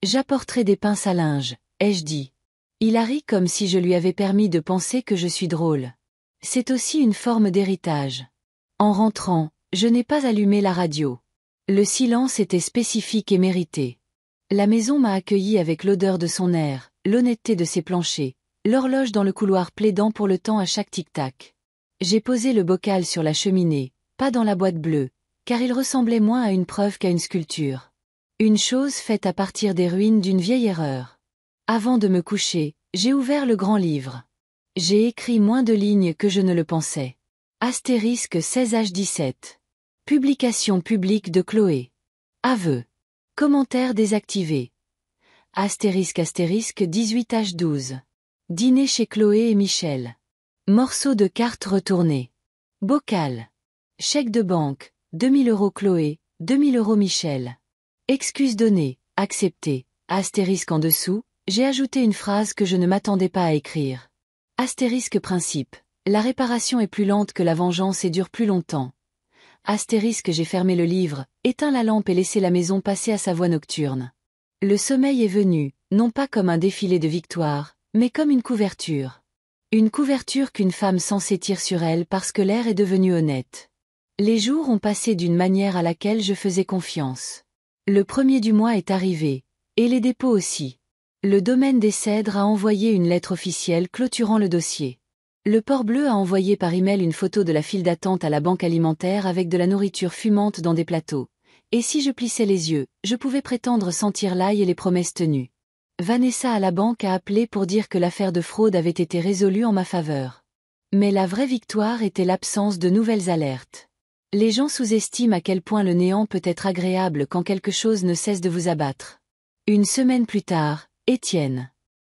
J'apporterai des pinces à linge, ai-je dit. Il a ri comme si je lui avais permis de penser que je suis drôle. C'est aussi une forme d'héritage. En rentrant, je n'ai pas allumé la radio. Le silence était spécifique et mérité. La maison m'a accueilli avec l'odeur de son air, l'honnêteté de ses planchers, l'horloge dans le couloir plaidant pour le temps à chaque tic-tac. J'ai posé le bocal sur la cheminée, pas dans la boîte bleue, car il ressemblait moins à une preuve qu'à une sculpture. Une chose faite à partir des ruines d'une vieille erreur. Avant de me coucher, j'ai ouvert le grand livre. J'ai écrit moins de lignes que je ne le pensais. Astérisque 16h17. Publication publique de Chloé. Aveu. Commentaire désactivé. Astérisque 18h12. Dîner chez Chloé et Michel. Morceau de carte retourné. Bocal. Chèque de banque, 2000 € Chloé, 2000 € Michel. Excuse donnée, acceptée. Astérisque en dessous, j'ai ajouté une phrase que je ne m'attendais pas à écrire. Astérisque principe. La réparation est plus lente que la vengeance et dure plus longtemps. Astérisque j'ai fermé le livre, éteint la lampe et laissé la maison passer à sa voix nocturne. Le sommeil est venu, non pas comme un défilé de victoires, mais comme une couverture. Une couverture qu'une femme censée tire sur elle parce que l'air est devenu honnête. Les jours ont passé d'une manière à laquelle je faisais confiance. Le 1er du mois est arrivé, et les dépôts aussi. Le domaine des Cèdres a envoyé une lettre officielle clôturant le dossier. Le Port-Bleu a envoyé par email une photo de la file d'attente à la banque alimentaire avec de la nourriture fumante dans des plateaux. Et si je plissais les yeux, je pouvais prétendre sentir l'ail et les promesses tenues. Vanessa à la banque a appelé pour dire que l'affaire de fraude avait été résolue en ma faveur. Mais la vraie victoire était l'absence de nouvelles alertes. Les gens sous-estiment à quel point le néant peut être agréable quand quelque chose ne cesse de vous abattre. Une semaine plus tard, Étienne.